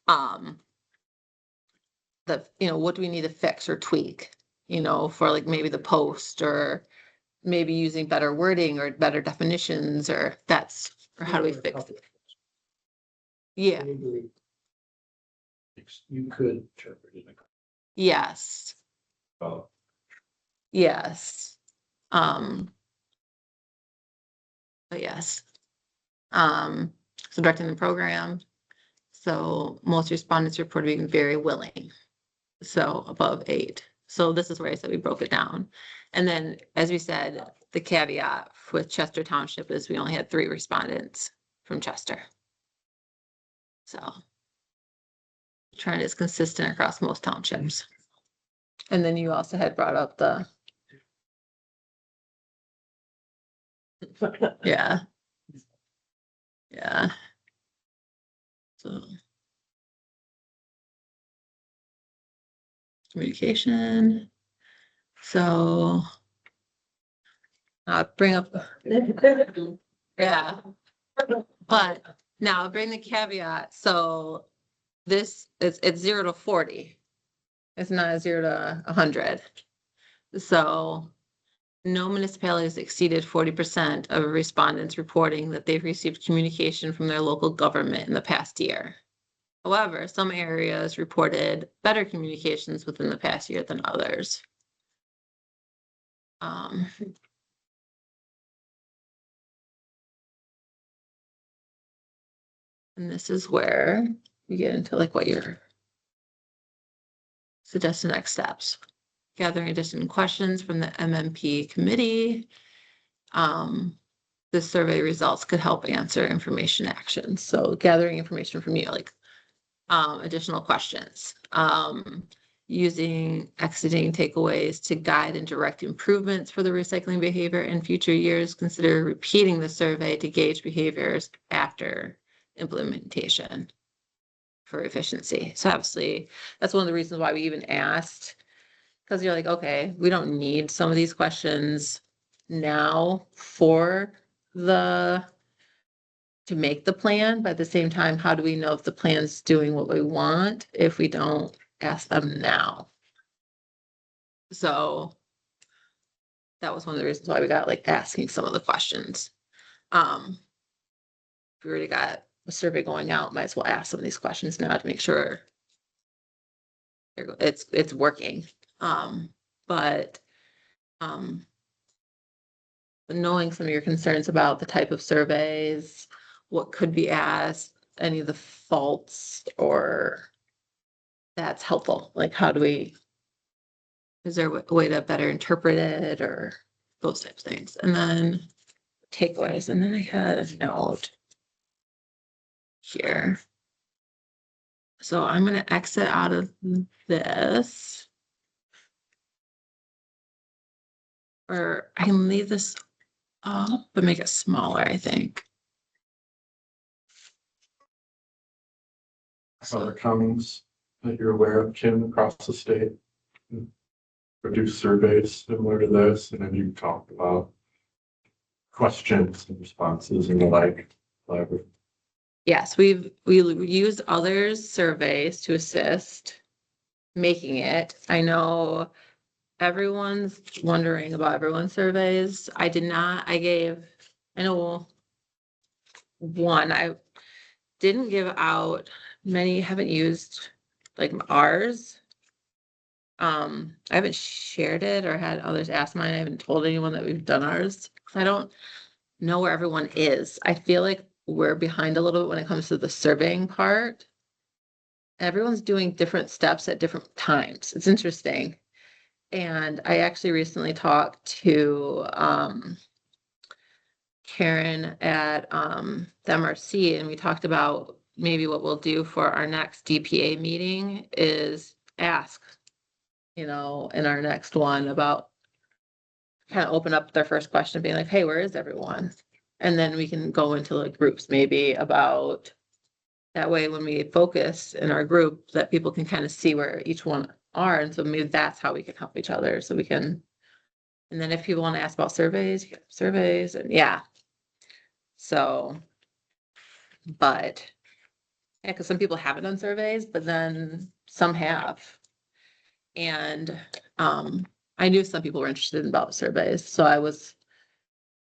[SPEAKER 1] What do we need to fix or tweak, for like maybe the post or maybe using better wording or better definitions or how do we fix it? Yeah,
[SPEAKER 3] You could interpret it.
[SPEAKER 1] yes,
[SPEAKER 4] Oh,
[SPEAKER 1] yes. But yes. So directing the program. So most respondents reported being very willing. So above 8. So this is where I said we broke it down. And then, as we said, the caveat with Chester Township is we only had 3 respondents from Chester. So trend is consistent across most townships. And then you also had brought up yeah. Yeah. So communication. So I'll bring up, yeah. But now I'll bring the caveat. So it's 0 to 40. It's not a 0 to 100. So no municipalities exceeded 40% of respondents reporting that they've received communication from their local government in the past year. However, some areas reported better communications within the past year than others. And this is where we get into like what you're suggesting next steps. Gathering additional questions from the MMP committee. The survey results could help answer information actions. So gathering information from you, like additional questions. Using exiting takeaways to guide and direct improvements for the recycling behavior in future years. Consider repeating the survey to gauge behaviors after implementation for efficiency. So obviously, that's one of the reasons why we even asked, because you're like, okay, we don't need some of these questions now to make the plan, but at the same time, how do we know if the plan's doing what we want if we don't ask them now? So that was one of the reasons why we got like asking some of the questions. If we already got a survey going out, might as well ask some of these questions now to make sure it's working. But knowing some of your concerns about the type of surveys, what could be asked, any of the faults, or that's helpful. Like, is there a way to better interpret it or those types of things? And then takeaways. And then I had a note here. So I'm going to exit out of this. Or I can leave this up but make it smaller, I think.
[SPEAKER 4] Other counties that you're aware of, Kim, across the state? Produce surveys similar to this, and then you talked about questions and responses and the like.
[SPEAKER 1] Yes, we used others' surveys to assist making it. I know everyone's wondering about everyone's surveys. I know one, didn't give out, many haven't used like ours. I haven't shared it or had others ask mine. I haven't told anyone that we've done ours. 'Cause I don't know where everyone is. I feel like we're behind a little bit when it comes to the surveying part. Everyone's doing different steps at different times. It's interesting. And I actually recently talked to Karen at the MRC, and we talked about maybe what we'll do for our next DPA meeting is ask, in our next one about kind of open up their first question, being like, hey, where is everyone? And then we can go into like groups maybe about that way when we focus in our group that people can kind of see where each one are. And so maybe that's how we can help each other. So we can, and then if people want to ask about surveys, you get surveys and yeah. So, but yeah, because some people haven't done surveys, but then some have. And I knew some people were interested about surveys. So I was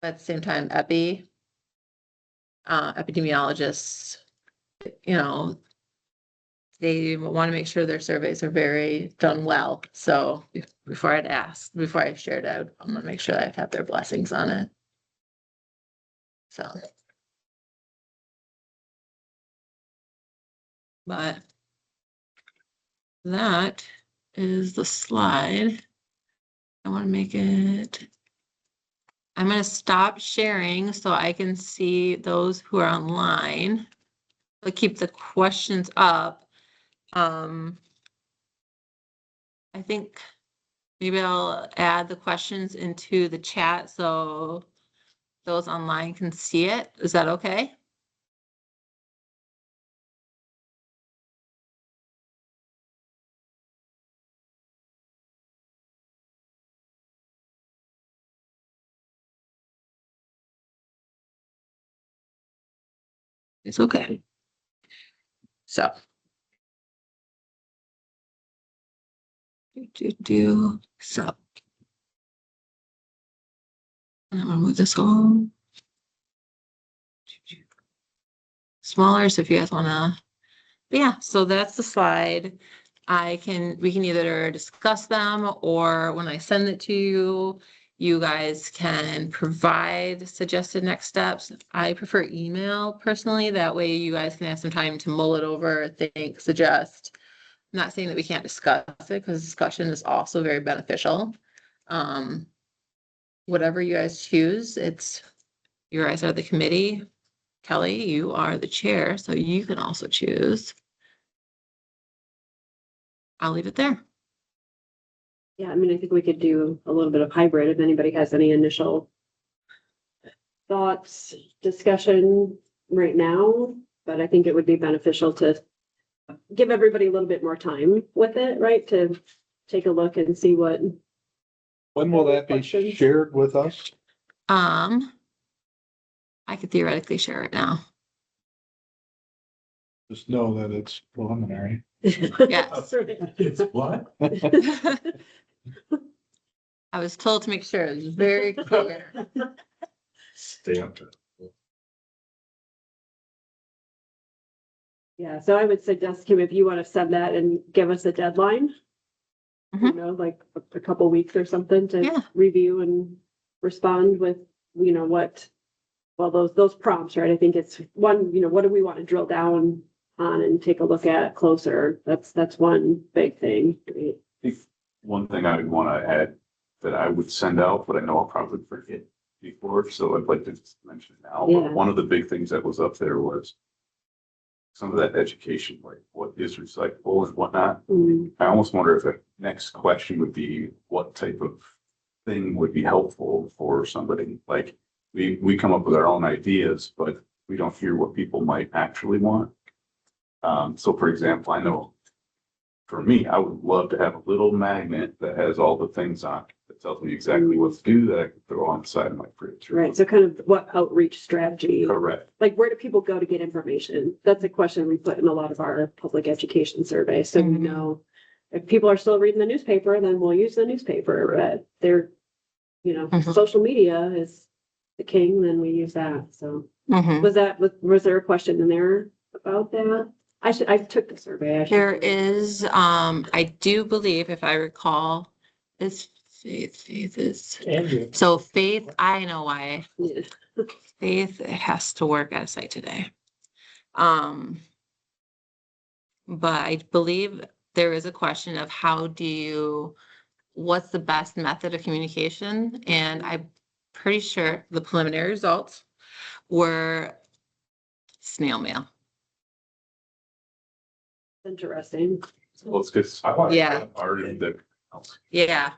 [SPEAKER 1] at the same time, epidemiologists, they want to make sure their surveys are very done well. So before I shared it, I'm gonna make sure I have their blessings on it. So. But that is the slide. I want to make it. I'm going to stop sharing so I can see those who are online. But keep the questions up. I think maybe I'll add the questions into the chat so those online can see it. Is that okay? It's okay. So. So. I'm gonna move this all smaller. So if you guys wanna, but yeah, so that's the slide. We can either discuss them or when I send it to you, you guys can provide suggested next steps. I prefer email personally. That way you guys can have some time to mull it over, think, suggest. I'm not saying that we can't discuss it because discussion is also very beneficial. Whatever you guys choose, you guys are the committee. Kelly, you are the chair, so you can also choose. I'll leave it there.
[SPEAKER 2] Yeah, I mean, I think we could do a little bit of hybrid if anybody has any initial thoughts, discussion right now, but I think it would be beneficial to give everybody a little bit more time with it, right? To take a look and see what.
[SPEAKER 7] When will that be
[SPEAKER 2] Questions?
[SPEAKER 7] shared with us?
[SPEAKER 1] I could theoretically share it now.
[SPEAKER 7] Just know that it's preliminary.
[SPEAKER 1] Yes.
[SPEAKER 10] It's what?
[SPEAKER 1] I was told to make sure it was very clear.
[SPEAKER 10] Stamped it.
[SPEAKER 2] Yeah, so I would suggest, Kim, if you want to send that and give us a deadline, like a couple weeks or something to
[SPEAKER 1] Yeah.
[SPEAKER 2] review and respond with, those prompts, right? I think it's one, what do we want to drill down on and take a look at closer? That's one big thing. Right?
[SPEAKER 10] I think one thing I would want to add that I would send out, but I know I'll probably forget before, so I'd like to just mention it now.
[SPEAKER 2] Yeah.
[SPEAKER 10] But one of the big things that was up there was some of that education, like what is recyclable and whatnot.
[SPEAKER 2] Mm.
[SPEAKER 10] I almost wonder if the next question would be what type of thing would be helpful for somebody. Like we come up with our own ideas, but we don't hear what people might actually want. So for example, I know for me, I would love to have a little magnet that has all the things on it that tells me exactly what to do that I can throw on the side of my fridge.
[SPEAKER 2] Right. So kind of what outreach strategy,
[SPEAKER 10] Correct.
[SPEAKER 2] like where do people go to get information? That's a question we put in a lot of our public education surveys. So we
[SPEAKER 1] Mhm.
[SPEAKER 2] know if people are still reading the newspaper, then we'll use the newspaper, but they're,
[SPEAKER 1] Mhm.
[SPEAKER 2] social media is the king, then we use that. So
[SPEAKER 1] Mhm.
[SPEAKER 2] was there a question in there about that? I took the survey. I should
[SPEAKER 1] There
[SPEAKER 2] do it.
[SPEAKER 1] is, I do believe, if I recall, is Faith is,
[SPEAKER 3] Andrew.
[SPEAKER 1] so Faith, I know why. Faith has to work at a site today. But I believe there is a question of what's the best method of communication? And I'm pretty sure the preliminary results were snail mail.
[SPEAKER 2] Interesting.
[SPEAKER 10] Well, it's good.
[SPEAKER 1] Yeah.
[SPEAKER 10] Already that.
[SPEAKER 1] Yeah,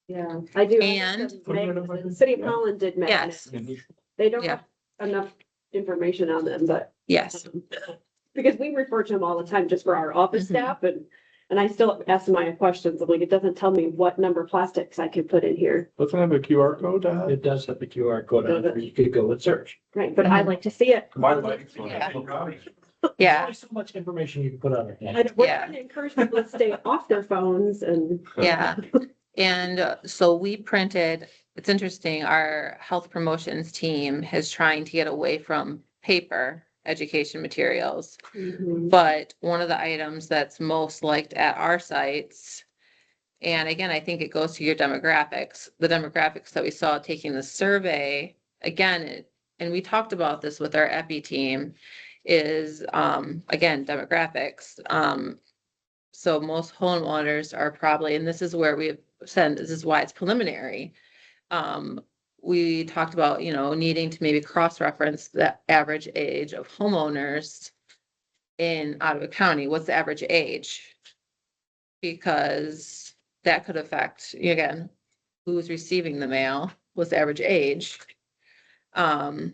[SPEAKER 2] Yeah, I do.
[SPEAKER 1] And-
[SPEAKER 2] The city of Holland did
[SPEAKER 1] yes,
[SPEAKER 2] magnets. They don't
[SPEAKER 1] Yeah.
[SPEAKER 2] have enough information on them, but
[SPEAKER 1] yes,
[SPEAKER 2] because we refer to them all the time just for our office
[SPEAKER 1] Mhm.
[SPEAKER 2] staff and I still ask Maya questions. I'm like, it doesn't tell me what number plastics I can put in here.
[SPEAKER 7] Doesn't have a QR code,
[SPEAKER 3] It does have the QR code on it, where you could go and search.
[SPEAKER 2] Right, but I
[SPEAKER 1] Mhm.
[SPEAKER 2] like to see it.
[SPEAKER 10] My life.
[SPEAKER 1] Yeah.
[SPEAKER 3] There's
[SPEAKER 1] yeah,
[SPEAKER 3] only so much information you can put on it.
[SPEAKER 2] And we're
[SPEAKER 1] Yeah.
[SPEAKER 2] trying to encourage people to stay off their phones and.
[SPEAKER 1] yeah. And so we printed, it's interesting, our health promotions team is trying to get away from paper education materials.
[SPEAKER 2] Mhm.
[SPEAKER 1] But one of the items that's most liked at our sites, and again, I think it goes to your demographics, the demographics that we saw taking the survey, again, and we talked about this with our EPI team, is, again, demographics. So most homeowners are probably, and this is where we've said, this is why it's preliminary. We talked about, needing to maybe cross-reference the average age of homeowners in Ottawa County. What's the average age? Because that could affect, again, who's receiving the mail, what's the average age? Because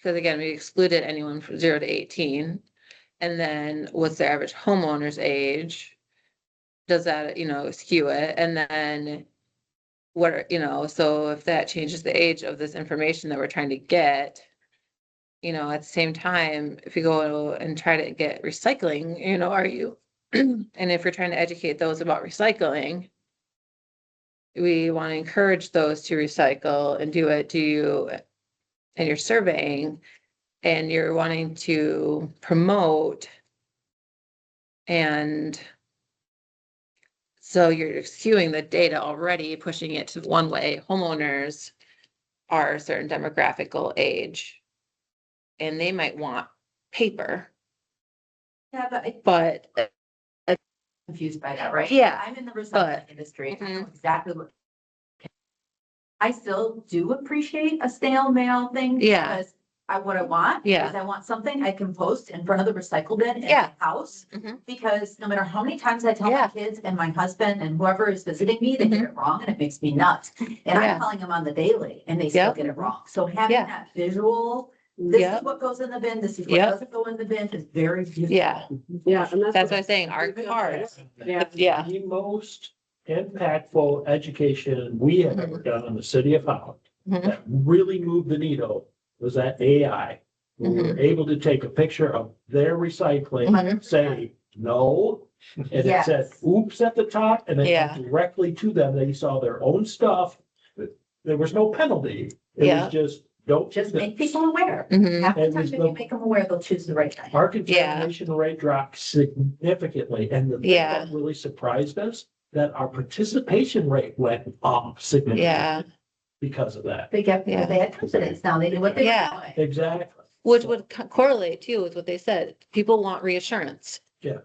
[SPEAKER 1] again, we excluded anyone from 0 to 18. And then what's the average homeowner's age? Does that, skew it? And then so if that changes the age of this information that we're trying to get, at the same time, if you go and try to get recycling, are you, and if you're trying to educate those about recycling, we want to encourage those to recycle and do you, and you're surveying and you're wanting to promote, and so you're skewing the data already, pushing it to one way. Homeowners are a certain demographical age, and they might want paper,
[SPEAKER 6] Yeah,
[SPEAKER 1] but
[SPEAKER 6] confused by that, right?
[SPEAKER 1] Yeah,
[SPEAKER 6] I'm in the recycling
[SPEAKER 1] but-
[SPEAKER 6] industry. I know
[SPEAKER 1] Mhm.
[SPEAKER 6] exactly what. I still do appreciate a snail mail thing.
[SPEAKER 1] Yeah.
[SPEAKER 6] Because what I want.
[SPEAKER 1] Yeah.
[SPEAKER 6] Is I want something I can post in front of the recycle bin in
[SPEAKER 1] Yeah.
[SPEAKER 6] my house.
[SPEAKER 1] Mhm.
[SPEAKER 6] Because no matter how many times I tell my
[SPEAKER 1] Yeah.
[SPEAKER 6] kids and my husband and whoever is visiting me, they get it wrong and it makes me nuts. And
[SPEAKER 1] Yeah.
[SPEAKER 6] I'm telling them on the daily and they still
[SPEAKER 1] Yep.
[SPEAKER 6] get it wrong. So having
[SPEAKER 1] Yeah.
[SPEAKER 6] that visual, this
[SPEAKER 1] Yep.
[SPEAKER 6] is what goes in the bin, this is what
[SPEAKER 1] Yep.
[SPEAKER 6] doesn't go in the bin is very useful.
[SPEAKER 1] Yeah.
[SPEAKER 2] Yeah, and
[SPEAKER 1] That's what I'm saying, our cards,
[SPEAKER 2] Yeah.
[SPEAKER 1] yeah,
[SPEAKER 3] The most impactful education we have ever done in the city of Holland
[SPEAKER 1] Mhm.
[SPEAKER 3] that really moved the needle was that AI. We were able to take a picture of their recycling,
[SPEAKER 1] Mhm.
[SPEAKER 3] say, no, and it said,
[SPEAKER 6] Yes.
[SPEAKER 3] oops at the top, and then
[SPEAKER 1] Yeah.
[SPEAKER 3] directly to them, they saw their own stuff. There was no penalty. It
[SPEAKER 1] Yeah.
[SPEAKER 3] was just, don't
[SPEAKER 6] Just
[SPEAKER 3] do
[SPEAKER 6] make
[SPEAKER 3] that.
[SPEAKER 6] people aware.
[SPEAKER 1] Mhm.
[SPEAKER 6] Half the
[SPEAKER 3] And
[SPEAKER 6] time,
[SPEAKER 3] there's
[SPEAKER 6] if
[SPEAKER 3] no-
[SPEAKER 6] you make them aware, they'll choose the right thing.
[SPEAKER 3] Our contamination rate dropped significantly, and the thing
[SPEAKER 1] Yeah.
[SPEAKER 3] that really surprised us, that our participation rate went up significantly
[SPEAKER 1] Yeah.
[SPEAKER 3] because of that.
[SPEAKER 6] They get,
[SPEAKER 1] Yeah.
[SPEAKER 6] they had precedents now, they knew what they were
[SPEAKER 1] Yeah.
[SPEAKER 6] doing.
[SPEAKER 3] Exactly.
[SPEAKER 1] Which would correlate too with what they said. People want reassurance.
[SPEAKER 3] Yeah.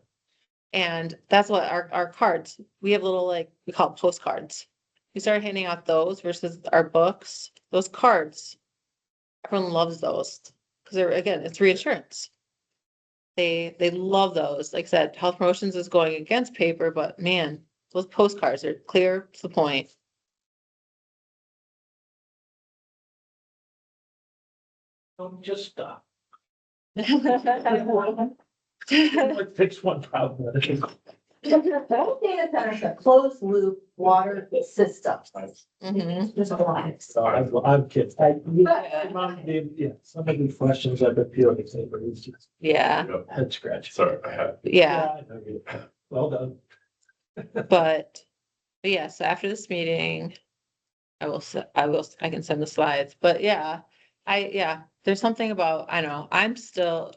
[SPEAKER 1] And that's what our cards, we have little, we call them postcards. We started handing out those versus our books, those cards. Everyone loves those because again, it's reassurance. They love those. Like I said, health promotions is going against paper, but man, those postcards are clear to the point.
[SPEAKER 3] Don't just stop. Like, fix one problem. at a time.
[SPEAKER 6] Those data centers are closed loop water systems.
[SPEAKER 1] Mhm.
[SPEAKER 6] There's a lot.
[SPEAKER 3] So I'm kidding. Some of these questions I've been feeling, but it's just
[SPEAKER 1] Yeah,
[SPEAKER 3] head scratch.
[SPEAKER 4] Sorry, I had.
[SPEAKER 1] yeah.
[SPEAKER 3] I know you- Well done.
[SPEAKER 1] But yes, after this meeting, I can send the slides, but yeah, there's something about, I know, I'm still,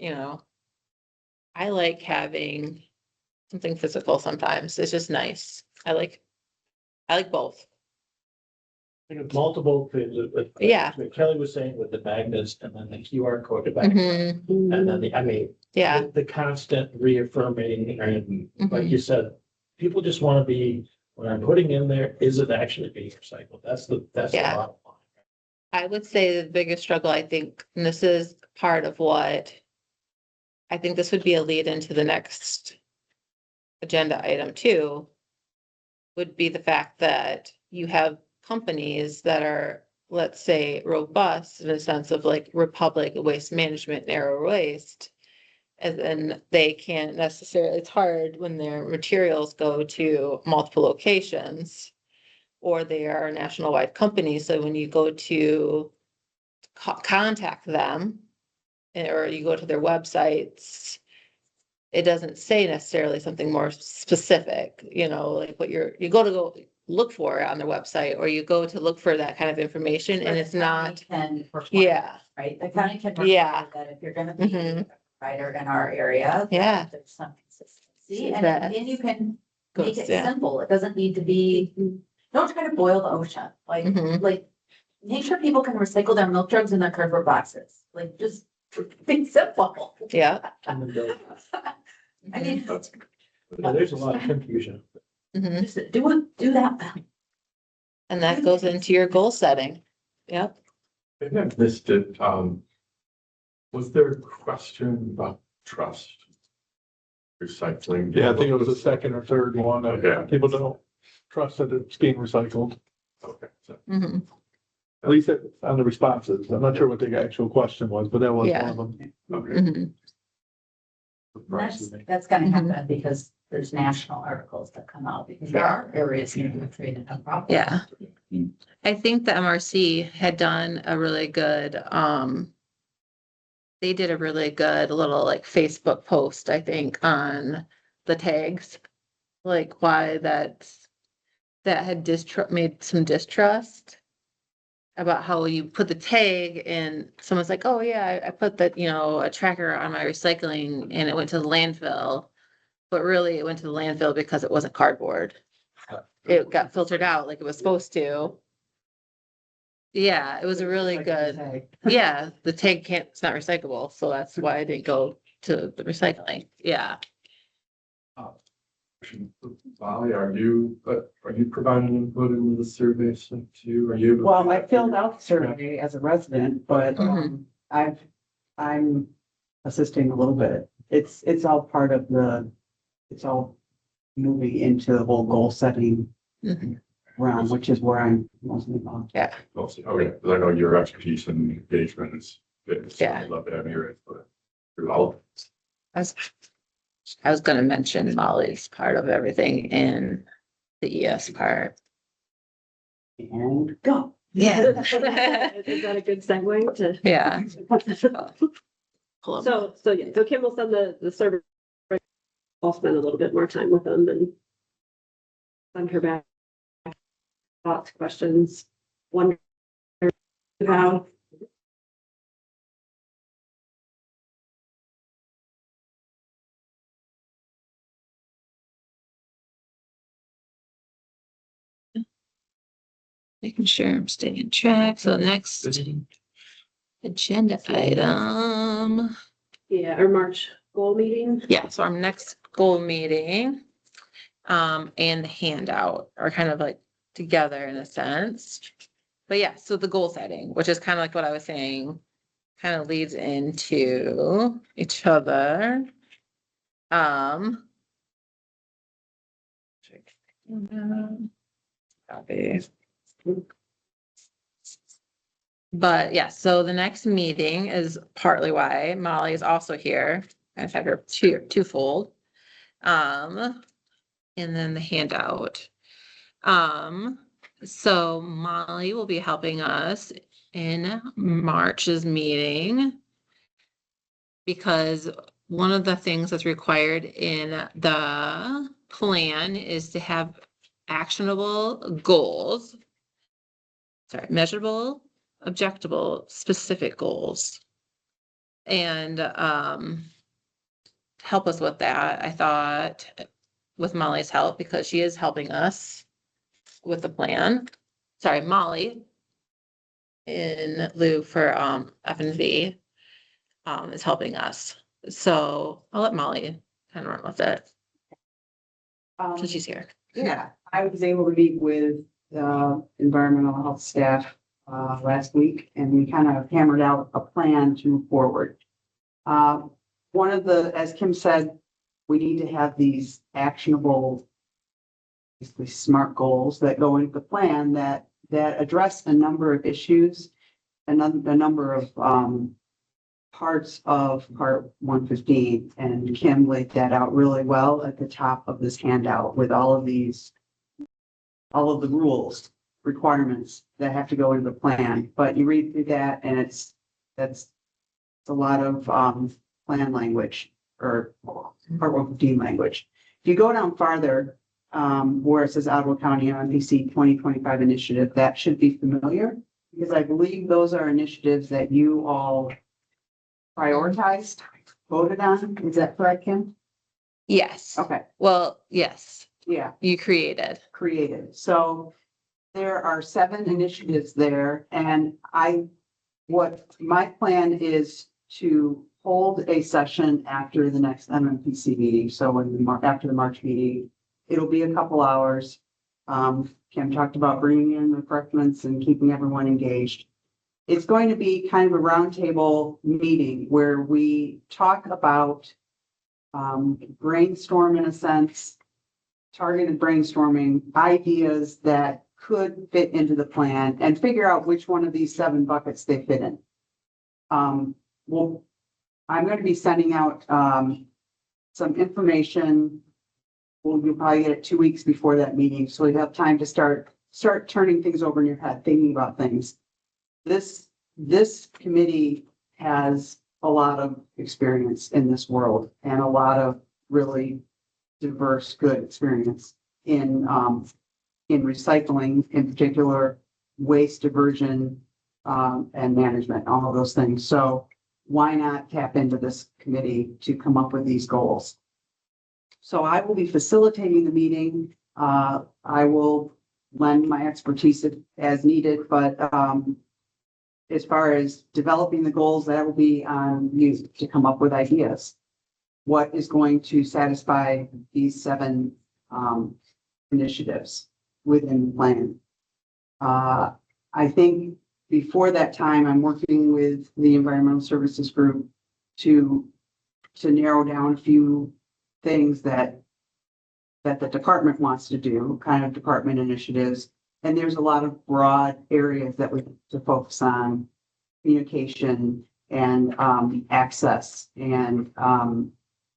[SPEAKER 1] I like having something physical sometimes. It's just nice. I like both.
[SPEAKER 3] Multiple things.
[SPEAKER 1] Yeah.
[SPEAKER 3] What Kelly was saying with the magnets and then the QR code back.
[SPEAKER 1] Mhm.
[SPEAKER 3] And then I mean.
[SPEAKER 1] Yeah.
[SPEAKER 3] The constant reaffirming and like
[SPEAKER 1] Mhm.
[SPEAKER 3] you said, people just want to be, what I'm putting in there, is it actually being recycled? That's the
[SPEAKER 1] Yeah.
[SPEAKER 3] bottom line.
[SPEAKER 1] I would say the biggest struggle, I think, and this is part of what I think this would be a lead into the next agenda item too, would be the fact that you have companies that are, let's say, robust in a sense of like Republic Waste Management, Narrow Waste. And then they can't necessarily, it's hard when their materials go to multiple locations. Or they are a national wide company, so when you go to contact them. Or you go to their websites, it doesn't say necessarily something more specific, you know, like what you go look for on their website, or you go to look for that kind of information, and it's not, yeah,
[SPEAKER 6] Right, the county can
[SPEAKER 1] Yeah.
[SPEAKER 6] require that if you're gonna be
[SPEAKER 1] Mhm.
[SPEAKER 6] a provider in our area.
[SPEAKER 1] Yeah.
[SPEAKER 6] that There's some consistency, and
[SPEAKER 1] That
[SPEAKER 6] you can
[SPEAKER 1] goes,
[SPEAKER 6] make it
[SPEAKER 1] yeah.
[SPEAKER 6] simple, it doesn't need to be, don't try to boil the ocean,
[SPEAKER 1] Mhm.
[SPEAKER 6] like. Make sure people can recycle their milk jugs in their cardboard boxes, like, just be simple.
[SPEAKER 1] Yeah.
[SPEAKER 3] And then the-
[SPEAKER 6] I mean,
[SPEAKER 3] There's a lot of confusion.
[SPEAKER 1] Mhm.
[SPEAKER 6] just do that.
[SPEAKER 1] And that goes into your goal setting. Yep.
[SPEAKER 4] Maybe I missed it. Was there a question about trust? Recycling?
[SPEAKER 7] Yeah, I think it was the second or third one.
[SPEAKER 4] Okay.
[SPEAKER 7] People don't trust that it's being recycled,
[SPEAKER 4] Okay. So,
[SPEAKER 1] Mhm.
[SPEAKER 7] at least on the responses. I'm not sure what the actual question was, but that was
[SPEAKER 1] Yeah.
[SPEAKER 7] one of them.
[SPEAKER 4] okay.
[SPEAKER 1] Mhm.
[SPEAKER 6] That's gonna
[SPEAKER 1] Mhm.
[SPEAKER 6] happen because there's national articles that come out, because there are areas here that are treated improperly.
[SPEAKER 1] Yeah. I think the MRC had done a really good, they did a really good little like Facebook post, I think, on the tags. Like why that had made some distrust about how you put the tag and someone's like, oh yeah, I put that, a tracker on my recycling and it went to the landfill. But really it went to the landfill because it wasn't cardboard. It got filtered out like it was supposed to. Yeah, it was a really good, yeah, the tag it's not recyclable, so that's why I didn't go to the recycling, yeah.
[SPEAKER 4] Molly, are you providing input into the survey sent to you? Are you?
[SPEAKER 5] Well, I filled out the survey as a resident, but
[SPEAKER 1] Mhm.
[SPEAKER 5] I'm assisting a little bit. It's all part of it's all moving into the whole goal setting
[SPEAKER 1] Mhm.
[SPEAKER 5] realm, which is where I'm mostly involved.
[SPEAKER 1] Yeah,
[SPEAKER 4] Mostly, okay, because I know your expertise in engagement is,
[SPEAKER 1] Yeah.
[SPEAKER 4] I'd love to have you, but through all of it.
[SPEAKER 1] I was gonna mention Molly's part of everything in the ES part.
[SPEAKER 5] And go.
[SPEAKER 1] Yeah.
[SPEAKER 2] Is that a good segue to?
[SPEAKER 1] Yeah.
[SPEAKER 2] So Kim will send the survey. I'll spend a little bit more time with them and send her back thoughts, questions, wonder how.
[SPEAKER 1] Making sure I'm staying on track, so next agenda item.
[SPEAKER 2] Yeah, our March goal meeting.
[SPEAKER 1] Yeah, so our next goal meeting, and the handout are kind of like together in a sense. But yeah, so the goal setting, which is kind of like what I was saying, kind of leads into each other. Copy. But yeah, so the next meeting is partly why Molly is also here. I've had her twofold. And then the handout. So Molly will be helping us in March's meeting. Because one of the things that's required in the plan is to have actionable goals. Sorry, measurable, objectable, specific goals. And help us with that. I thought with Molly's help, because she is helping us with the plan. Sorry, Molly in lieu for F and V is helping us. So I'll let Molly kind of run with it since she's here.
[SPEAKER 5] Yeah, I was able to meet with the environmental health staff last week, and we kind of hammered out a plan to move forward. One of the, as Kim said, we need to have these actionable, basically smart goals that go into the plan that address a number of issues, a number of parts of Part 115, and Kim laid that out really well at the top of this handout with all of the rules, requirements that have to go into the plan. But you read through that and that's a lot of plan language or Part 115 language. If you go down farther, where it says Ottawa County MPC 2025 initiative, that should be familiar, because I believe those are initiatives that you all prioritized, voted on. Is that correct, Kim?
[SPEAKER 1] Yes.
[SPEAKER 5] Okay,
[SPEAKER 1] Well, yes,
[SPEAKER 5] yeah,
[SPEAKER 1] you created.
[SPEAKER 5] created. So there are 7 initiatives there, and what my plan is to hold a session after the next MMPC meeting. So after the March meeting, it'll be a couple hours. Kim talked about bringing in refreshments and keeping everyone engaged. It's going to be kind of a roundtable meeting where we talk about brainstorm, in a sense, targeted brainstorming, ideas that could fit into the plan, and figure out which one of these 7 buckets they fit in. I'm going to be sending out some information. You'll probably get it 2 weeks before that meeting, so we have time to start turning things over in your head, thinking about things. This committee has a lot of experience in this world and a lot of really diverse, good experience in recycling, in particular, waste diversion and management, all of those things. So why not tap into this committee to come up with these goals? So I will be facilitating the meeting. I will lend my expertise as needed, but as far as developing the goals, that will be on you to come up with ideas. What is going to satisfy these 7 initiatives within the plan? I think before that time, I'm working with the Environmental Services Group to narrow down a few things that the department wants to do, kind of department initiatives. And there's a lot of broad areas that we have to focus on: communication and access, and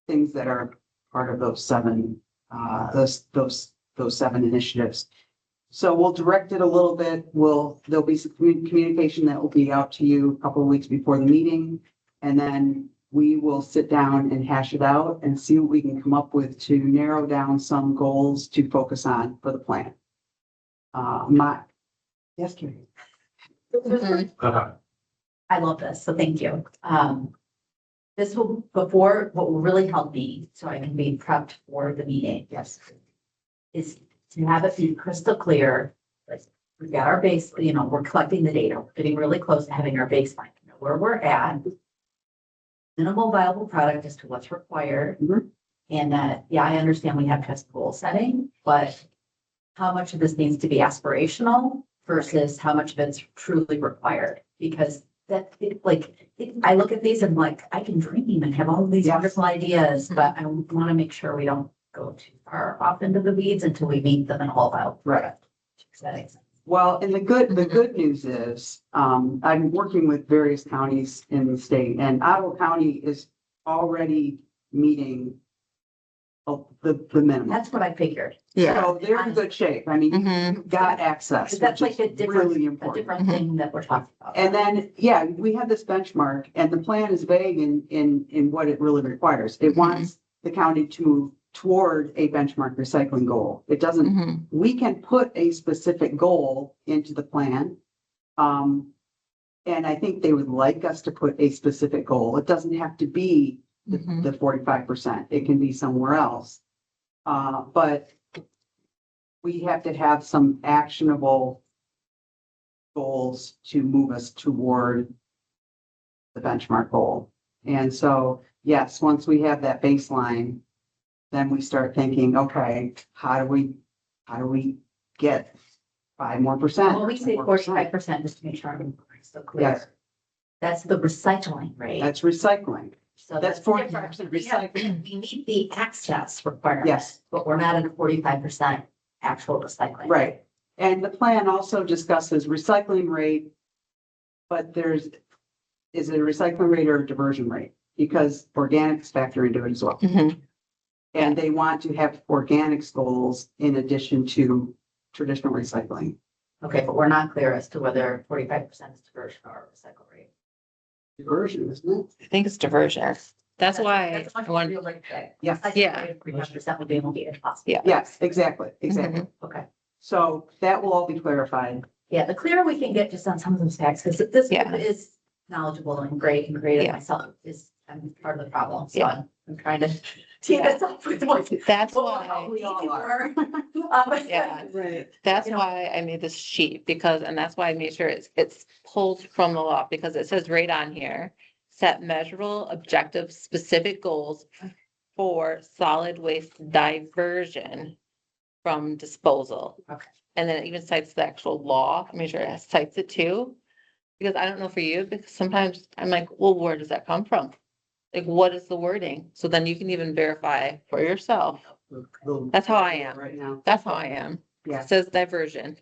[SPEAKER 5] things that are part of those 7 initiatives. So we'll direct it a little bit. There'll be some communication that will be out to you a couple of weeks before the meeting, and then we will sit down and hash it out and see what we can come up with to narrow down some goals to focus on for the plan. Yes, Carrie.
[SPEAKER 6] I love this, so thank you. This will, what will really help me, so I can be prepped for the meeting. Yes. Is to have it be crystal clear. Like, we've got our base, we're collecting the data, we're getting really close to having our baseline, where we're at. Minimal viable product as to what's required.
[SPEAKER 5] Mhm.
[SPEAKER 6] And that, yeah, I understand we have just goal setting, but how much of this needs to be aspirational versus how much of it's truly required? Because I look at these and like, I can dream and have all of these
[SPEAKER 5] Yes.
[SPEAKER 6] wonderful ideas, but I want to make sure we don't go too far off into the weeds until we meet them in a whole viable product. Does that make sense?
[SPEAKER 5] Well, and the good news is, I'm working with various counties in the state, and Ottawa County is already meeting the minimum.
[SPEAKER 6] That's what I figured.
[SPEAKER 1] Yeah.
[SPEAKER 5] So they're in good shape. I mean,
[SPEAKER 1] Mhm.
[SPEAKER 5] you've got access,
[SPEAKER 6] Because that's
[SPEAKER 5] which
[SPEAKER 6] like a
[SPEAKER 5] is
[SPEAKER 6] different,
[SPEAKER 5] really
[SPEAKER 6] a
[SPEAKER 5] important.
[SPEAKER 6] different thing that we're talking about.
[SPEAKER 5] And then, yeah, we have this benchmark, and the plan is vague in what it really requires. It wants the county to move toward a benchmark recycling goal. It doesn't,
[SPEAKER 1] Mhm.
[SPEAKER 5] we can put a specific goal into the plan. And I think they would like us to put a specific goal. It doesn't have to be
[SPEAKER 1] Mhm.
[SPEAKER 5] the 45%. It can be somewhere else. But we have to have some actionable goals to move us toward the benchmark goal. And so, yes, once we have that baseline, then we start thinking, okay, how do we get 5 more percent?
[SPEAKER 6] When we say
[SPEAKER 5] 10%?
[SPEAKER 6] 45%, just to make sure I'm so clear.
[SPEAKER 5] Yes,
[SPEAKER 6] That's the recycling rate.
[SPEAKER 5] that's recycling.
[SPEAKER 6] So
[SPEAKER 5] that's
[SPEAKER 6] different.
[SPEAKER 5] 45%
[SPEAKER 6] We have-
[SPEAKER 5] recycling.
[SPEAKER 6] We meet the access requirement.
[SPEAKER 5] Yes.
[SPEAKER 6] But we're not at a 45% actual recycling.
[SPEAKER 5] Right. And the plan also discusses recycling rate, but is it a recycling rate or a diversion rate? Because organics factor into it as well.
[SPEAKER 1] Mhm.
[SPEAKER 5] And they want to have organics goals in addition to traditional recycling.
[SPEAKER 6] Okay, but we're not clear as to whether 45% is diversion or recycle rate.
[SPEAKER 5] Diversion, isn't it?
[SPEAKER 1] I think it's diversion. That's why
[SPEAKER 6] That's much
[SPEAKER 1] I
[SPEAKER 6] more
[SPEAKER 1] want,
[SPEAKER 6] realistic.
[SPEAKER 5] Yes.
[SPEAKER 1] Yeah.
[SPEAKER 6] 45% would be impossible.
[SPEAKER 1] Yeah.
[SPEAKER 5] Yes, exactly, exactly.
[SPEAKER 6] Okay.
[SPEAKER 5] So that will all be clarified.
[SPEAKER 6] Yeah, the clearer we can get just on some of those facts, because this
[SPEAKER 1] Yeah.
[SPEAKER 6] is knowledgeable and great and creative
[SPEAKER 1] Yeah.
[SPEAKER 6] myself I'm part of the problem. So
[SPEAKER 1] Yeah.
[SPEAKER 6] I'm trying to team this up with what.
[SPEAKER 1] that's
[SPEAKER 6] what
[SPEAKER 1] why,
[SPEAKER 6] we all are.
[SPEAKER 1] Yeah.
[SPEAKER 2] Right.
[SPEAKER 1] that's
[SPEAKER 6] You know.
[SPEAKER 1] why I made this sheet because, and that's why I made sure it's pulled from the law because it says right on here, set measurable, objective, specific goals for solid waste diversion from disposal.
[SPEAKER 6] Okay.
[SPEAKER 1] And then it even cites the actual law. I made sure it cites it too. Because I don't know for you, because sometimes I'm like, well, where does that come from? Like, what is the wording? So then you can even verify for yourself. That's how I am.
[SPEAKER 5] Right now.
[SPEAKER 1] That's how I am.
[SPEAKER 5] Yeah.
[SPEAKER 1] It says diversion.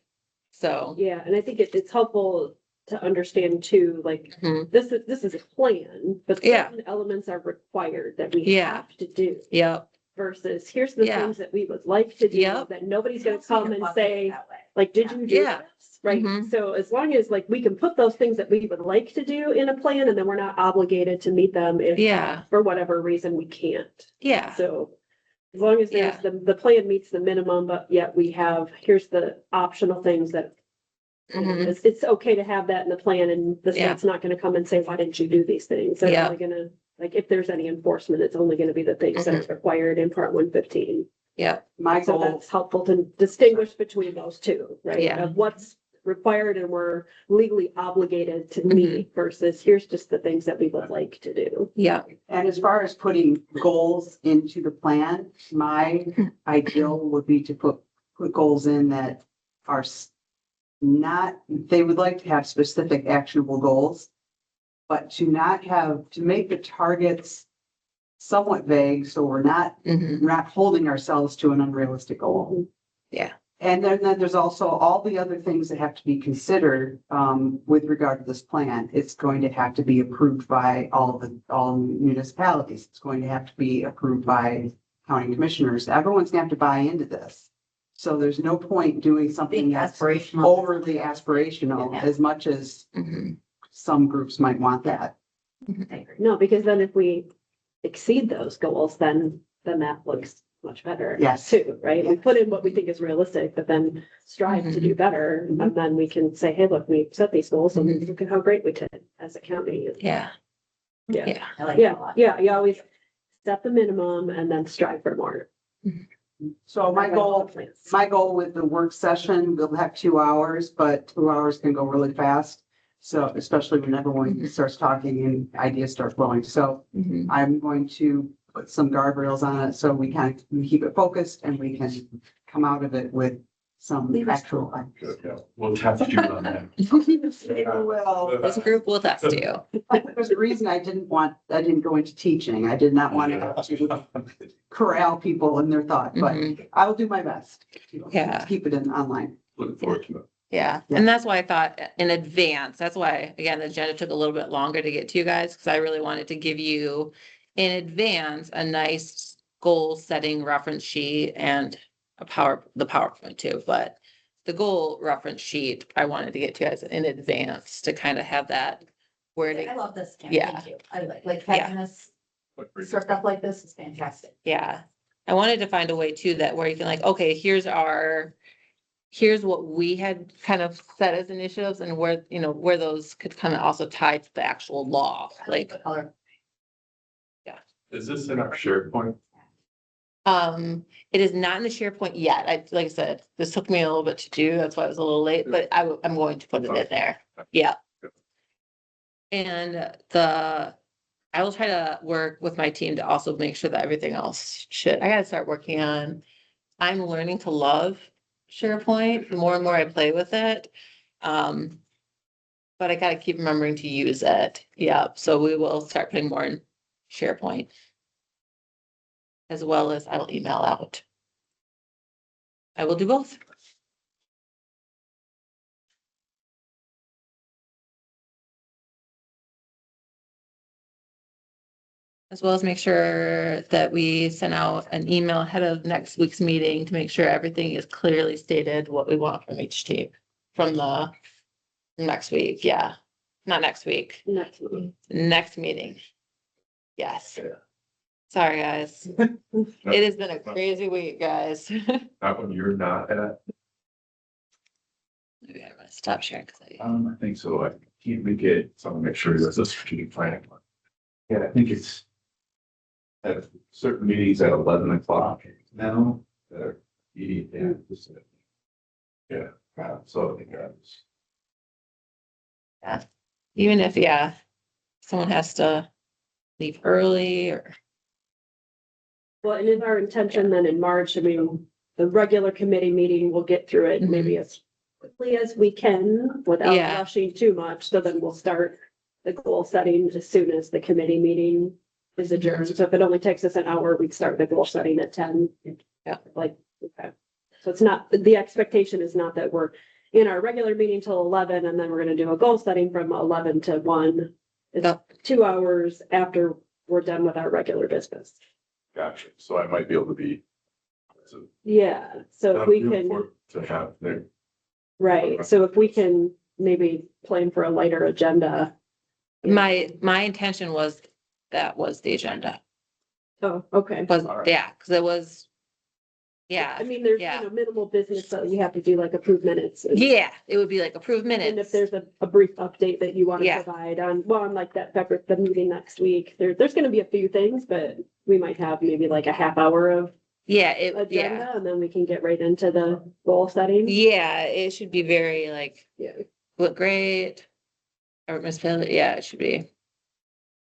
[SPEAKER 1] So,
[SPEAKER 2] Yeah, and I think it's helpful to understand too, like,
[SPEAKER 1] mhm.
[SPEAKER 2] this is a plan, but
[SPEAKER 1] Yeah.
[SPEAKER 2] certain elements are required that we
[SPEAKER 1] Yeah.
[SPEAKER 2] have to do.
[SPEAKER 1] Yep,
[SPEAKER 2] Versus here's the
[SPEAKER 1] Yeah.
[SPEAKER 2] things that we would like to do,
[SPEAKER 1] Yep.
[SPEAKER 2] that nobody's gonna come and say,
[SPEAKER 6] That way.
[SPEAKER 2] like, did you do
[SPEAKER 1] Yeah.
[SPEAKER 2] this? Right,
[SPEAKER 1] Mhm.
[SPEAKER 2] so as long as like we can put those things that we would like to do in a plan, and then we're not obligated to meet them if
[SPEAKER 1] yeah,
[SPEAKER 2] for whatever reason we can't.
[SPEAKER 1] yeah,
[SPEAKER 2] So as long as there's the plan meets the minimum, but yet we have, here's the optional things that. You know,
[SPEAKER 1] Mhm.
[SPEAKER 2] it's okay to have that in the plan, and the
[SPEAKER 1] Yeah.
[SPEAKER 2] state's not gonna come and say, why didn't you do these things? They're
[SPEAKER 1] Yeah.
[SPEAKER 2] only gonna, like, if there's any enforcement, it's only gonna be the things that are required in part 115.
[SPEAKER 1] yep,
[SPEAKER 5] My
[SPEAKER 2] So
[SPEAKER 5] goal,
[SPEAKER 2] that's helpful to distinguish between those two, right?
[SPEAKER 1] Yeah.
[SPEAKER 2] Of what's required and we're legally obligated to
[SPEAKER 1] Mhm.
[SPEAKER 2] meet versus here's just the things that we would like to do.
[SPEAKER 1] yeah,
[SPEAKER 5] and as far as putting goals into the plan, my ideal would be to put goals in that are they would like to have specific actionable goals, but to make the targets somewhat vague, so we're not
[SPEAKER 1] mhm,
[SPEAKER 5] holding ourselves to an unrealistic goal.
[SPEAKER 1] Yeah.
[SPEAKER 5] And then there's also all the other things that have to be considered with regard to this plan. It's going to have to be approved by all municipalities. It's going to have to be approved by county commissioners. Everyone's gonna have to buy into this. So there's no point doing something
[SPEAKER 6] Being
[SPEAKER 5] that's
[SPEAKER 6] aspirational.
[SPEAKER 5] overly aspirational,
[SPEAKER 6] Yeah.
[SPEAKER 5] as much as
[SPEAKER 1] mhm,
[SPEAKER 5] some groups might want that.
[SPEAKER 6] I agree.
[SPEAKER 2] No, because then if we exceed those goals, then that looks much better.
[SPEAKER 5] Yes.
[SPEAKER 2] Too, right? We put in what we think is realistic, but then strive to do better. And then we can say, hey, look, we set these goals and look at how great we did as a county.
[SPEAKER 1] yeah,
[SPEAKER 2] Yeah.
[SPEAKER 1] yeah,
[SPEAKER 6] I like that a
[SPEAKER 2] Yeah,
[SPEAKER 6] lot.
[SPEAKER 2] yeah, you always set the minimum and then strive for more.
[SPEAKER 5] So my goal with the work session, we'll have 2 hours, but 2 hours can go really fast. So especially when everyone starts talking and ideas start flowing. So
[SPEAKER 1] mhm,
[SPEAKER 5] I'm going to put some guardrails on it so we keep it focused and we can come out of it with some actual.
[SPEAKER 4] Good, yeah. We'll test you on that.
[SPEAKER 5] Well,
[SPEAKER 1] this group will test you.
[SPEAKER 5] there's a reason I didn't go into teaching. I did not want to corral people in their thought, but
[SPEAKER 1] Mhm.
[SPEAKER 5] I will do my best.
[SPEAKER 1] Yeah.
[SPEAKER 5] To keep it in online.
[SPEAKER 4] Looking forward to it.
[SPEAKER 1] Yeah,
[SPEAKER 5] Yeah.
[SPEAKER 1] and that's why I thought in advance, that's why, again, the agenda took a little bit longer to get to you guys, because I really wanted to give you in advance a nice goal setting reference sheet and the PowerPoint too, but the goal reference sheet, I wanted to get to you guys in advance to kind of have that where
[SPEAKER 6] I
[SPEAKER 1] to,
[SPEAKER 6] love this. Kim.
[SPEAKER 1] Yeah.
[SPEAKER 6] Thank you. I like
[SPEAKER 1] Yeah.
[SPEAKER 6] having this served up like this is fantastic.
[SPEAKER 1] yeah. I wanted to find a way too that where you can like, okay, here's what we had kind of set as initiatives and where, where those could kind of also tie to the actual law,
[SPEAKER 6] I
[SPEAKER 1] like,
[SPEAKER 6] the color.
[SPEAKER 4] Is this in our SharePoint?
[SPEAKER 1] It is not in the SharePoint yet. Like I said, this took me a little bit to do. That's why I was a little late, but I'm going to put it in there. Yeah. And I will try to work with my team to also make sure that everything else I gotta start working on. I'm learning to love SharePoint. The more and more I play with it. But I gotta keep remembering to use it. Yeah, so we will start putting more in SharePoint. As well as I'll email out. I will do both. As well as make sure that we send out an email ahead of next week's meeting to make sure everything is clearly stated what we want from each team. From the next week, yeah. Not next week,
[SPEAKER 2] Next meeting.
[SPEAKER 1] next meeting. Yes. Sorry, guys. It has been a crazy week, guys.
[SPEAKER 4] That one you're not at?
[SPEAKER 1] Maybe I'm gonna stop sharing because
[SPEAKER 10] I think so. I can't make it.
[SPEAKER 4] So I'll make sure there's a strategic planning one.
[SPEAKER 10] Yeah, I think it's at certain meetings at 11 o'clock now. Yeah. So I think that's.
[SPEAKER 1] even if, yeah, someone has to leave early or,
[SPEAKER 2] Well, and it's our intention then in March, I mean, the regular committee meeting, we'll get through it maybe as quickly as we can without
[SPEAKER 1] Yeah.
[SPEAKER 2] rushing too much. So then we'll start the goal setting as soon as the committee meeting is adjourned. So if it only takes us an hour, we'd start the goal setting at 10.
[SPEAKER 1] Yeah.
[SPEAKER 2] Like, okay. So it's not, the expectation is not that we're in our regular meeting till 11 and then we're gonna do a goal setting from 11 to 1. It's
[SPEAKER 1] Yeah.
[SPEAKER 2] 2 hours after we're done with our regular business.
[SPEAKER 10] Gotcha. So I might be able to be. So
[SPEAKER 2] Yeah, so if we can,
[SPEAKER 4] To have their,
[SPEAKER 2] right, so if we can maybe plan for a lighter agenda.
[SPEAKER 1] my intention was, that was the agenda.
[SPEAKER 2] Oh, okay.
[SPEAKER 1] Was,
[SPEAKER 10] All right.
[SPEAKER 1] yeah, because it was,
[SPEAKER 2] I
[SPEAKER 1] yeah,
[SPEAKER 2] mean, there's,
[SPEAKER 1] yeah.
[SPEAKER 2] minimal business, so you have to do like approved minutes.
[SPEAKER 1] Yeah, it would be like approved
[SPEAKER 2] And if
[SPEAKER 1] minutes.
[SPEAKER 2] there's a brief update that you want to
[SPEAKER 1] Yeah.
[SPEAKER 2] provide on, well, on like the meeting next week, there's gonna be a few things, but we might have maybe like a half hour of
[SPEAKER 1] Yeah, yeah,
[SPEAKER 2] agenda, and then we can get right into the goal setting.
[SPEAKER 1] yeah, it should be very like,
[SPEAKER 2] Yeah.
[SPEAKER 1] look great. Or municipality, yeah, it should be.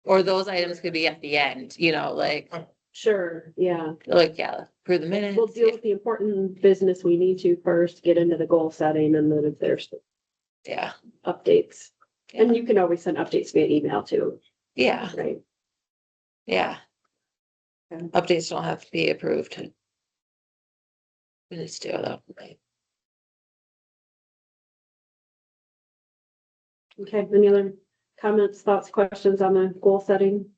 [SPEAKER 1] Or those items could be at the end, like,
[SPEAKER 2] Sure, yeah.
[SPEAKER 1] yeah, approve the minutes.
[SPEAKER 2] We'll deal with the important business we need to first, get into the goal setting, and then if there's
[SPEAKER 1] Yeah,
[SPEAKER 2] updates.
[SPEAKER 1] yeah,
[SPEAKER 2] And you can always send updates via email too,
[SPEAKER 1] yeah,
[SPEAKER 2] right?
[SPEAKER 1] yeah.
[SPEAKER 2] Okay.
[SPEAKER 1] Updates don't have to be approved. Minutes do though, right?
[SPEAKER 2] Okay, any other comments, thoughts, questions on the goal setting?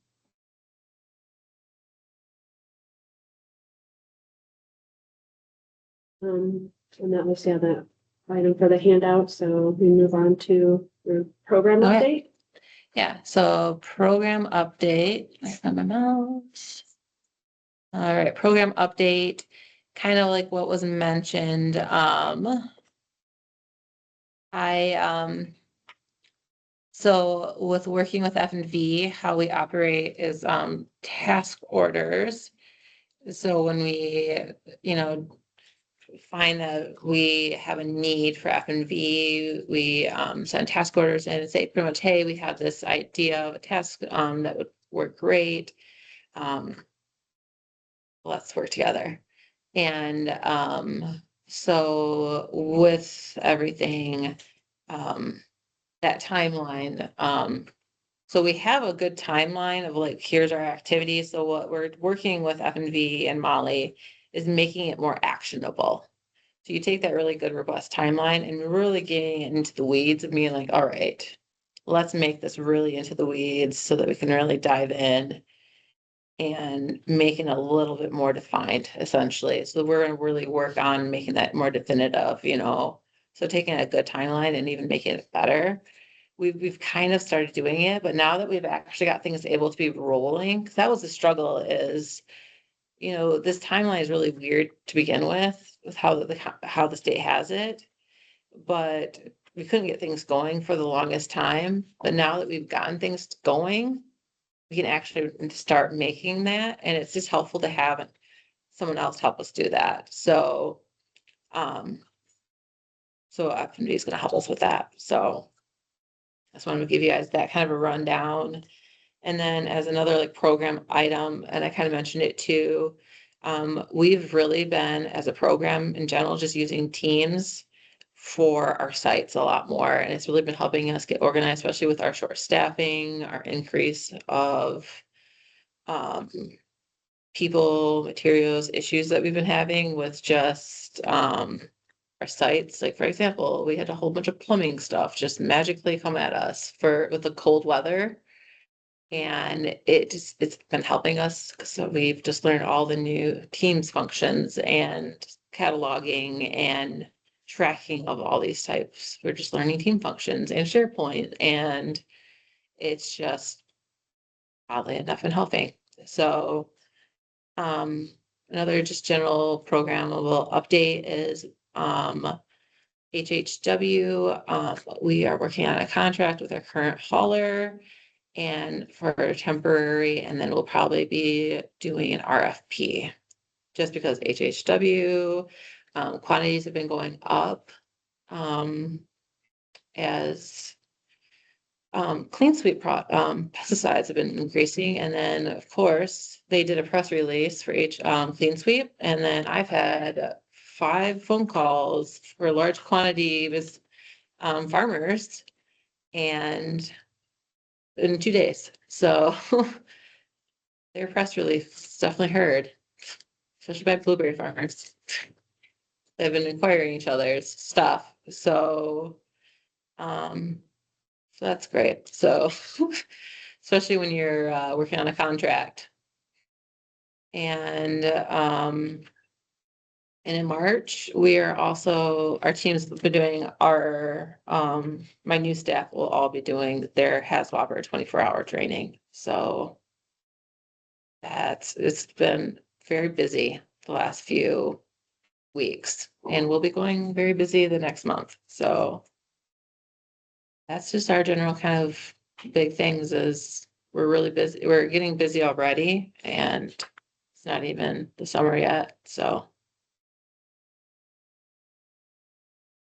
[SPEAKER 2] And that was, yeah, that item for the handout, so we move on to the program
[SPEAKER 1] Okay.
[SPEAKER 2] update.
[SPEAKER 1] Yeah, so program update, I found my mouse. All right, program update, kind of like what was mentioned, so with working with F&V, how we operate is, task orders. So when we, find that we have a need for F&V, we, send task orders in and say pretty much, hey, we have this idea of a task, that would work great. Let's work together. And, so with everything, that timeline, so we have a good timeline of like, here's our activities. So what we're working with F&V and Molly is making it more actionable. So you take that really good robust timeline and really getting it into the weeds of being like, all right, let's make this really into the weeds so that we can really dive in and making a little bit more defined, essentially. So we're gonna really work on making that more definitive, so taking a good timeline and even making it better. We've kind of started doing it, but now that we've actually got things able to be rolling, because that was the struggle is, this timeline is really weird to begin with how the state has it. But we couldn't get things going for the longest time. But now that we've gotten things going, we can actually start making that, and it's just helpful to have someone else help us do that. So, so FMD is gonna help us with that. So I just wanted to give you guys that kind of a rundown. And then as another like program item, and I kind of mentioned it too, we've really been, as a program in general, just using Teams for our sites a lot more. And it's really been helping us get organized, especially with our short staffing, our increase of people, materials, issues that we've been having with just our sites. Like, for example, we had a whole bunch of plumbing stuff just magically come at us with the cold weather. And it's been helping us. So we've just learned all the new Teams functions and cataloging and tracking of all these types. We're just learning team functions and SharePoint, and it's just oddly enough and helping. So another just general programmable update is HHW. We are working on a contract with our current hauler and for temporary, and then we'll probably be doing an RFP just because HHW quantities have been going up as clean sweep pesticides have been increasing. And then of course they did a press release for clean sweep, and then I've had 5 phone calls for large quantity with farmers and in 2 days. So their press release definitely heard, especially by blueberry farmers. They've been inquiring each other's stuff. So that's great. So especially when you're working on a contract. And in March, our team's been doing my new staff will all be doing their HAZWOPER 24-hour training. So it's been very busy the last few weeks, and we'll be going very busy the next month. So that's just our general kind of big things is we're really busy. We're getting busy already, and it's not even the summer yet. So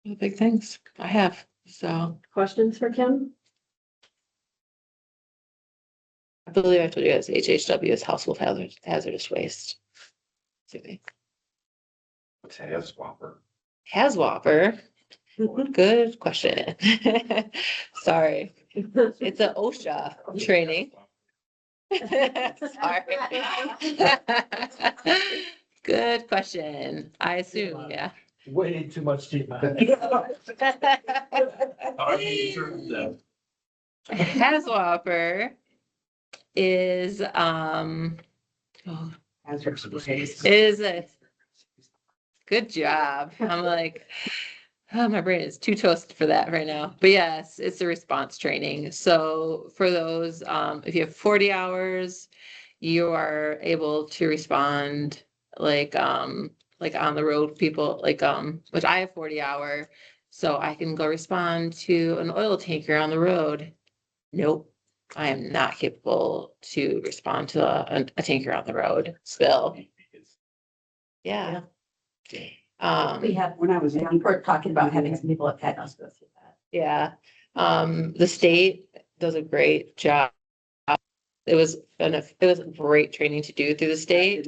[SPEAKER 1] the big things I have. So
[SPEAKER 2] Questions for Kim?
[SPEAKER 1] I believe I told you guys HHW is household hazardous waste.
[SPEAKER 10] HAZWOPER.
[SPEAKER 1] HAZWOPER. Good question. Sorry. It's an OSHA training. Sorry. Good question. I assume, yeah.
[SPEAKER 3] Way too much team.
[SPEAKER 1] HAZWOPER is is a good job. I'm like, oh, my brain is too toasted for that right now. But yes, it's a response training. So for those, if you have 40 hours, you are able to respond like on the road people, which I have 40-hour, so I can go respond to an oil tanker on the road. Nope, I am not capable to respond to a tanker on the road spill. Yeah.
[SPEAKER 6] We have, when I was young, we're talking about having some people at PetNos go through that.
[SPEAKER 1] Yeah, the state does a great job. It was great training to do through the state.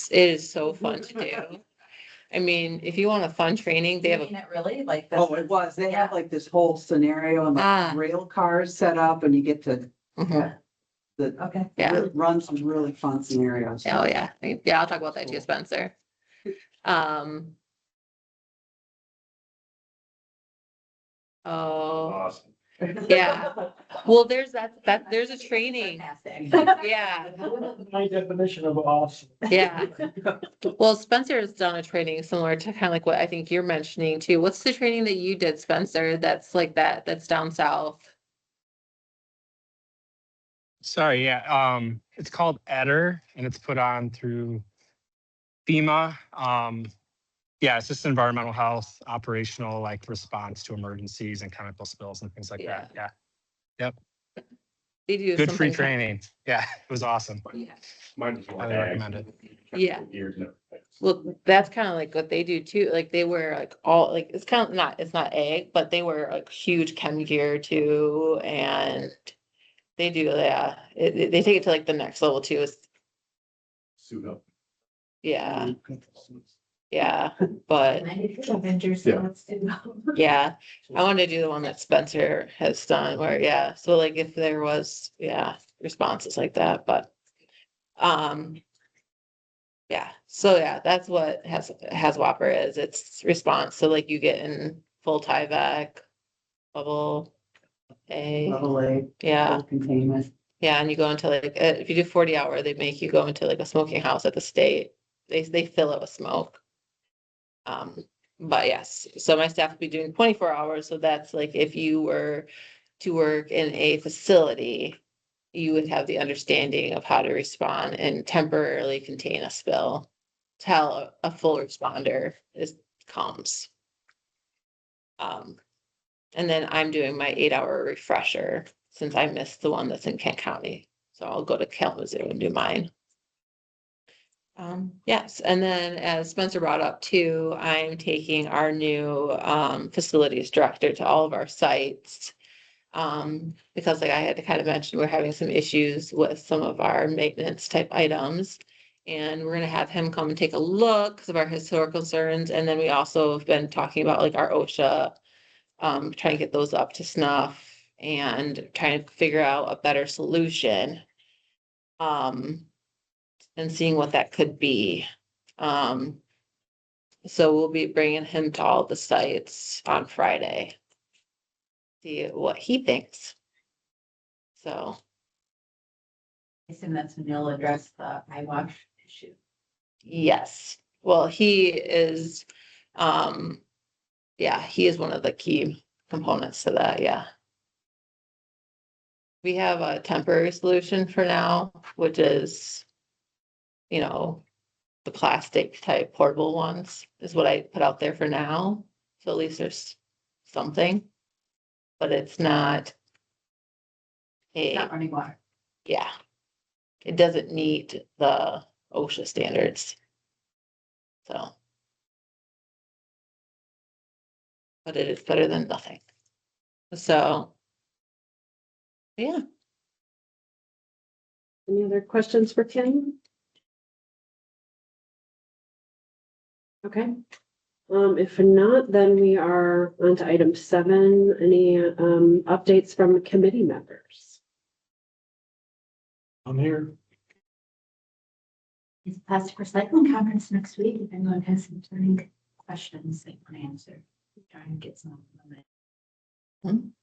[SPEAKER 1] It is so fun to do. I mean, if you want a fun training, they have
[SPEAKER 6] Isn't it really like?
[SPEAKER 5] Oh, it was. They have like this whole scenario and
[SPEAKER 1] Ah.
[SPEAKER 5] the rail cars set up and you get to
[SPEAKER 1] Mhm.
[SPEAKER 6] Okay.
[SPEAKER 1] Yeah.
[SPEAKER 5] run some really fun scenarios.
[SPEAKER 1] Oh, yeah. Yeah, I'll talk about that too, Spencer. Oh,
[SPEAKER 10] Awesome.
[SPEAKER 1] yeah. Well, there's there's a training. Yeah,
[SPEAKER 3] My definition of awesome.
[SPEAKER 1] yeah. Well, Spencer has done a training similar to kind of like what I think you're mentioning too. What's the training that you did, Spencer? That's like that's down south.
[SPEAKER 11] Sorry, yeah. It's called EDDR and it's put on through FEMA. Yeah, it's just environmental health, operational like response to emergencies and chemical spills and things like that. Yeah. Yep.
[SPEAKER 1] They do
[SPEAKER 11] Good free
[SPEAKER 1] something.
[SPEAKER 11] training. Yeah, it was awesome.
[SPEAKER 1] Yeah.
[SPEAKER 4] Mine is
[SPEAKER 11] Highly recommend it.
[SPEAKER 1] Yeah.
[SPEAKER 4] Years and everything.
[SPEAKER 1] Well, that's kind of like what they do too. Like they wear like all like it's kind of not it's not egg, but they wear like huge chem gear too, and they do they take it to like the next level too. It's,
[SPEAKER 4] Suit up.
[SPEAKER 1] yeah, yeah, but
[SPEAKER 6] Avengers,
[SPEAKER 4] Yeah.
[SPEAKER 6] let's do.
[SPEAKER 1] yeah, I wanted to do the one that Spencer has done where so like if there was responses like that, but yeah, so that's what has Whopper is. It's response. So like you get in full Tyvek, bubble A,
[SPEAKER 5] Level A,
[SPEAKER 1] yeah,
[SPEAKER 5] containment.
[SPEAKER 1] yeah, and you go into like if you do 40-hour, they make you go into like a smoking house at the state. They fill it with smoke. But yes, so my staff will be doing 24 hours. So that's like if you were to work in a facility, you would have the understanding of how to respond and temporarily contain a spill. Till a full responder comes. And then I'm doing my 8-hour refresher since I missed the one that's in Kent County. So I'll go to Kalamazoo and do mine. Yes, and then as Spencer brought up too, I'm taking our new facilities director to all of our sites. Because like I had to kind of mention, we're having some issues with some of our maintenance type items. And we're gonna have him come and take a look because of our historical concerns. And then we also have been talking about like our OSHA, trying to get those up to snuff and trying to figure out a better solution. And seeing what that could be. So we'll be bringing him to all the sites on Friday. See what he thinks. So,
[SPEAKER 6] I assume that's when you'll address the iWatch issue.
[SPEAKER 1] yes, well, he is, he is one of the key components to that, yeah. We have a temporary solution for now, which is, the plastic type portable ones is what I put out there for now. So at least there's something, but it's not
[SPEAKER 6] Not running water.
[SPEAKER 1] yeah, it doesn't meet the OSHA standards. So, but it is better than nothing. So, yeah.
[SPEAKER 2] Any other questions for Kim? Okay. If not, then we are on to item 7. Any updates from committee members?
[SPEAKER 3] I'm here.
[SPEAKER 6] It's plastic recycling conference next week. If anyone has some burning questions they want to answer, trying to get some of them.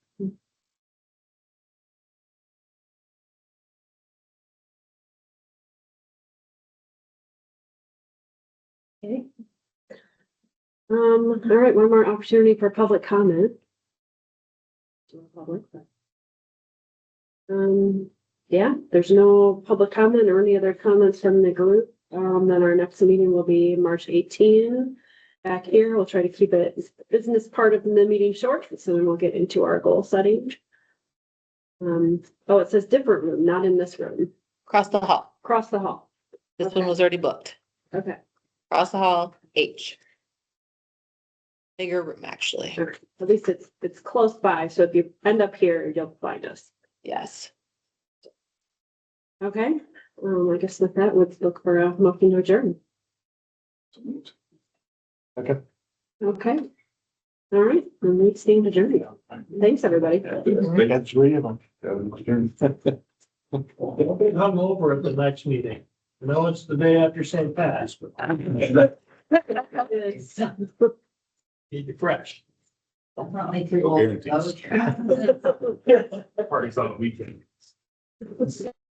[SPEAKER 2] Okay. All right, one more opportunity for public comment. Yeah, there's no public comment or any other comments from the group. Then our next meeting will be March 18. Back here, we'll try to keep it business part of the meeting short, so then we'll get into our goal setting. It says different room, not in this room.
[SPEAKER 1] Across the hall.
[SPEAKER 2] Across the hall.
[SPEAKER 1] This one was already booked.
[SPEAKER 2] Okay.
[SPEAKER 1] Across the hall, H. Bigger room, actually.
[SPEAKER 2] All right. At least it's close by, so if you end up here, you'll find us.
[SPEAKER 1] Yes.
[SPEAKER 2] Okay. I guess with that, let's look for a motion to adjourn.
[SPEAKER 7] Okay.
[SPEAKER 2] Okay. All right, and we stand adjourned. Thanks, everybody.
[SPEAKER 7] They had 3 of them.
[SPEAKER 3] Don't get hungover at the next meeting. I know it's the day after St. Pat's, but keep it fresh.
[SPEAKER 6] Definitely too old.
[SPEAKER 10] Parties on the weekend.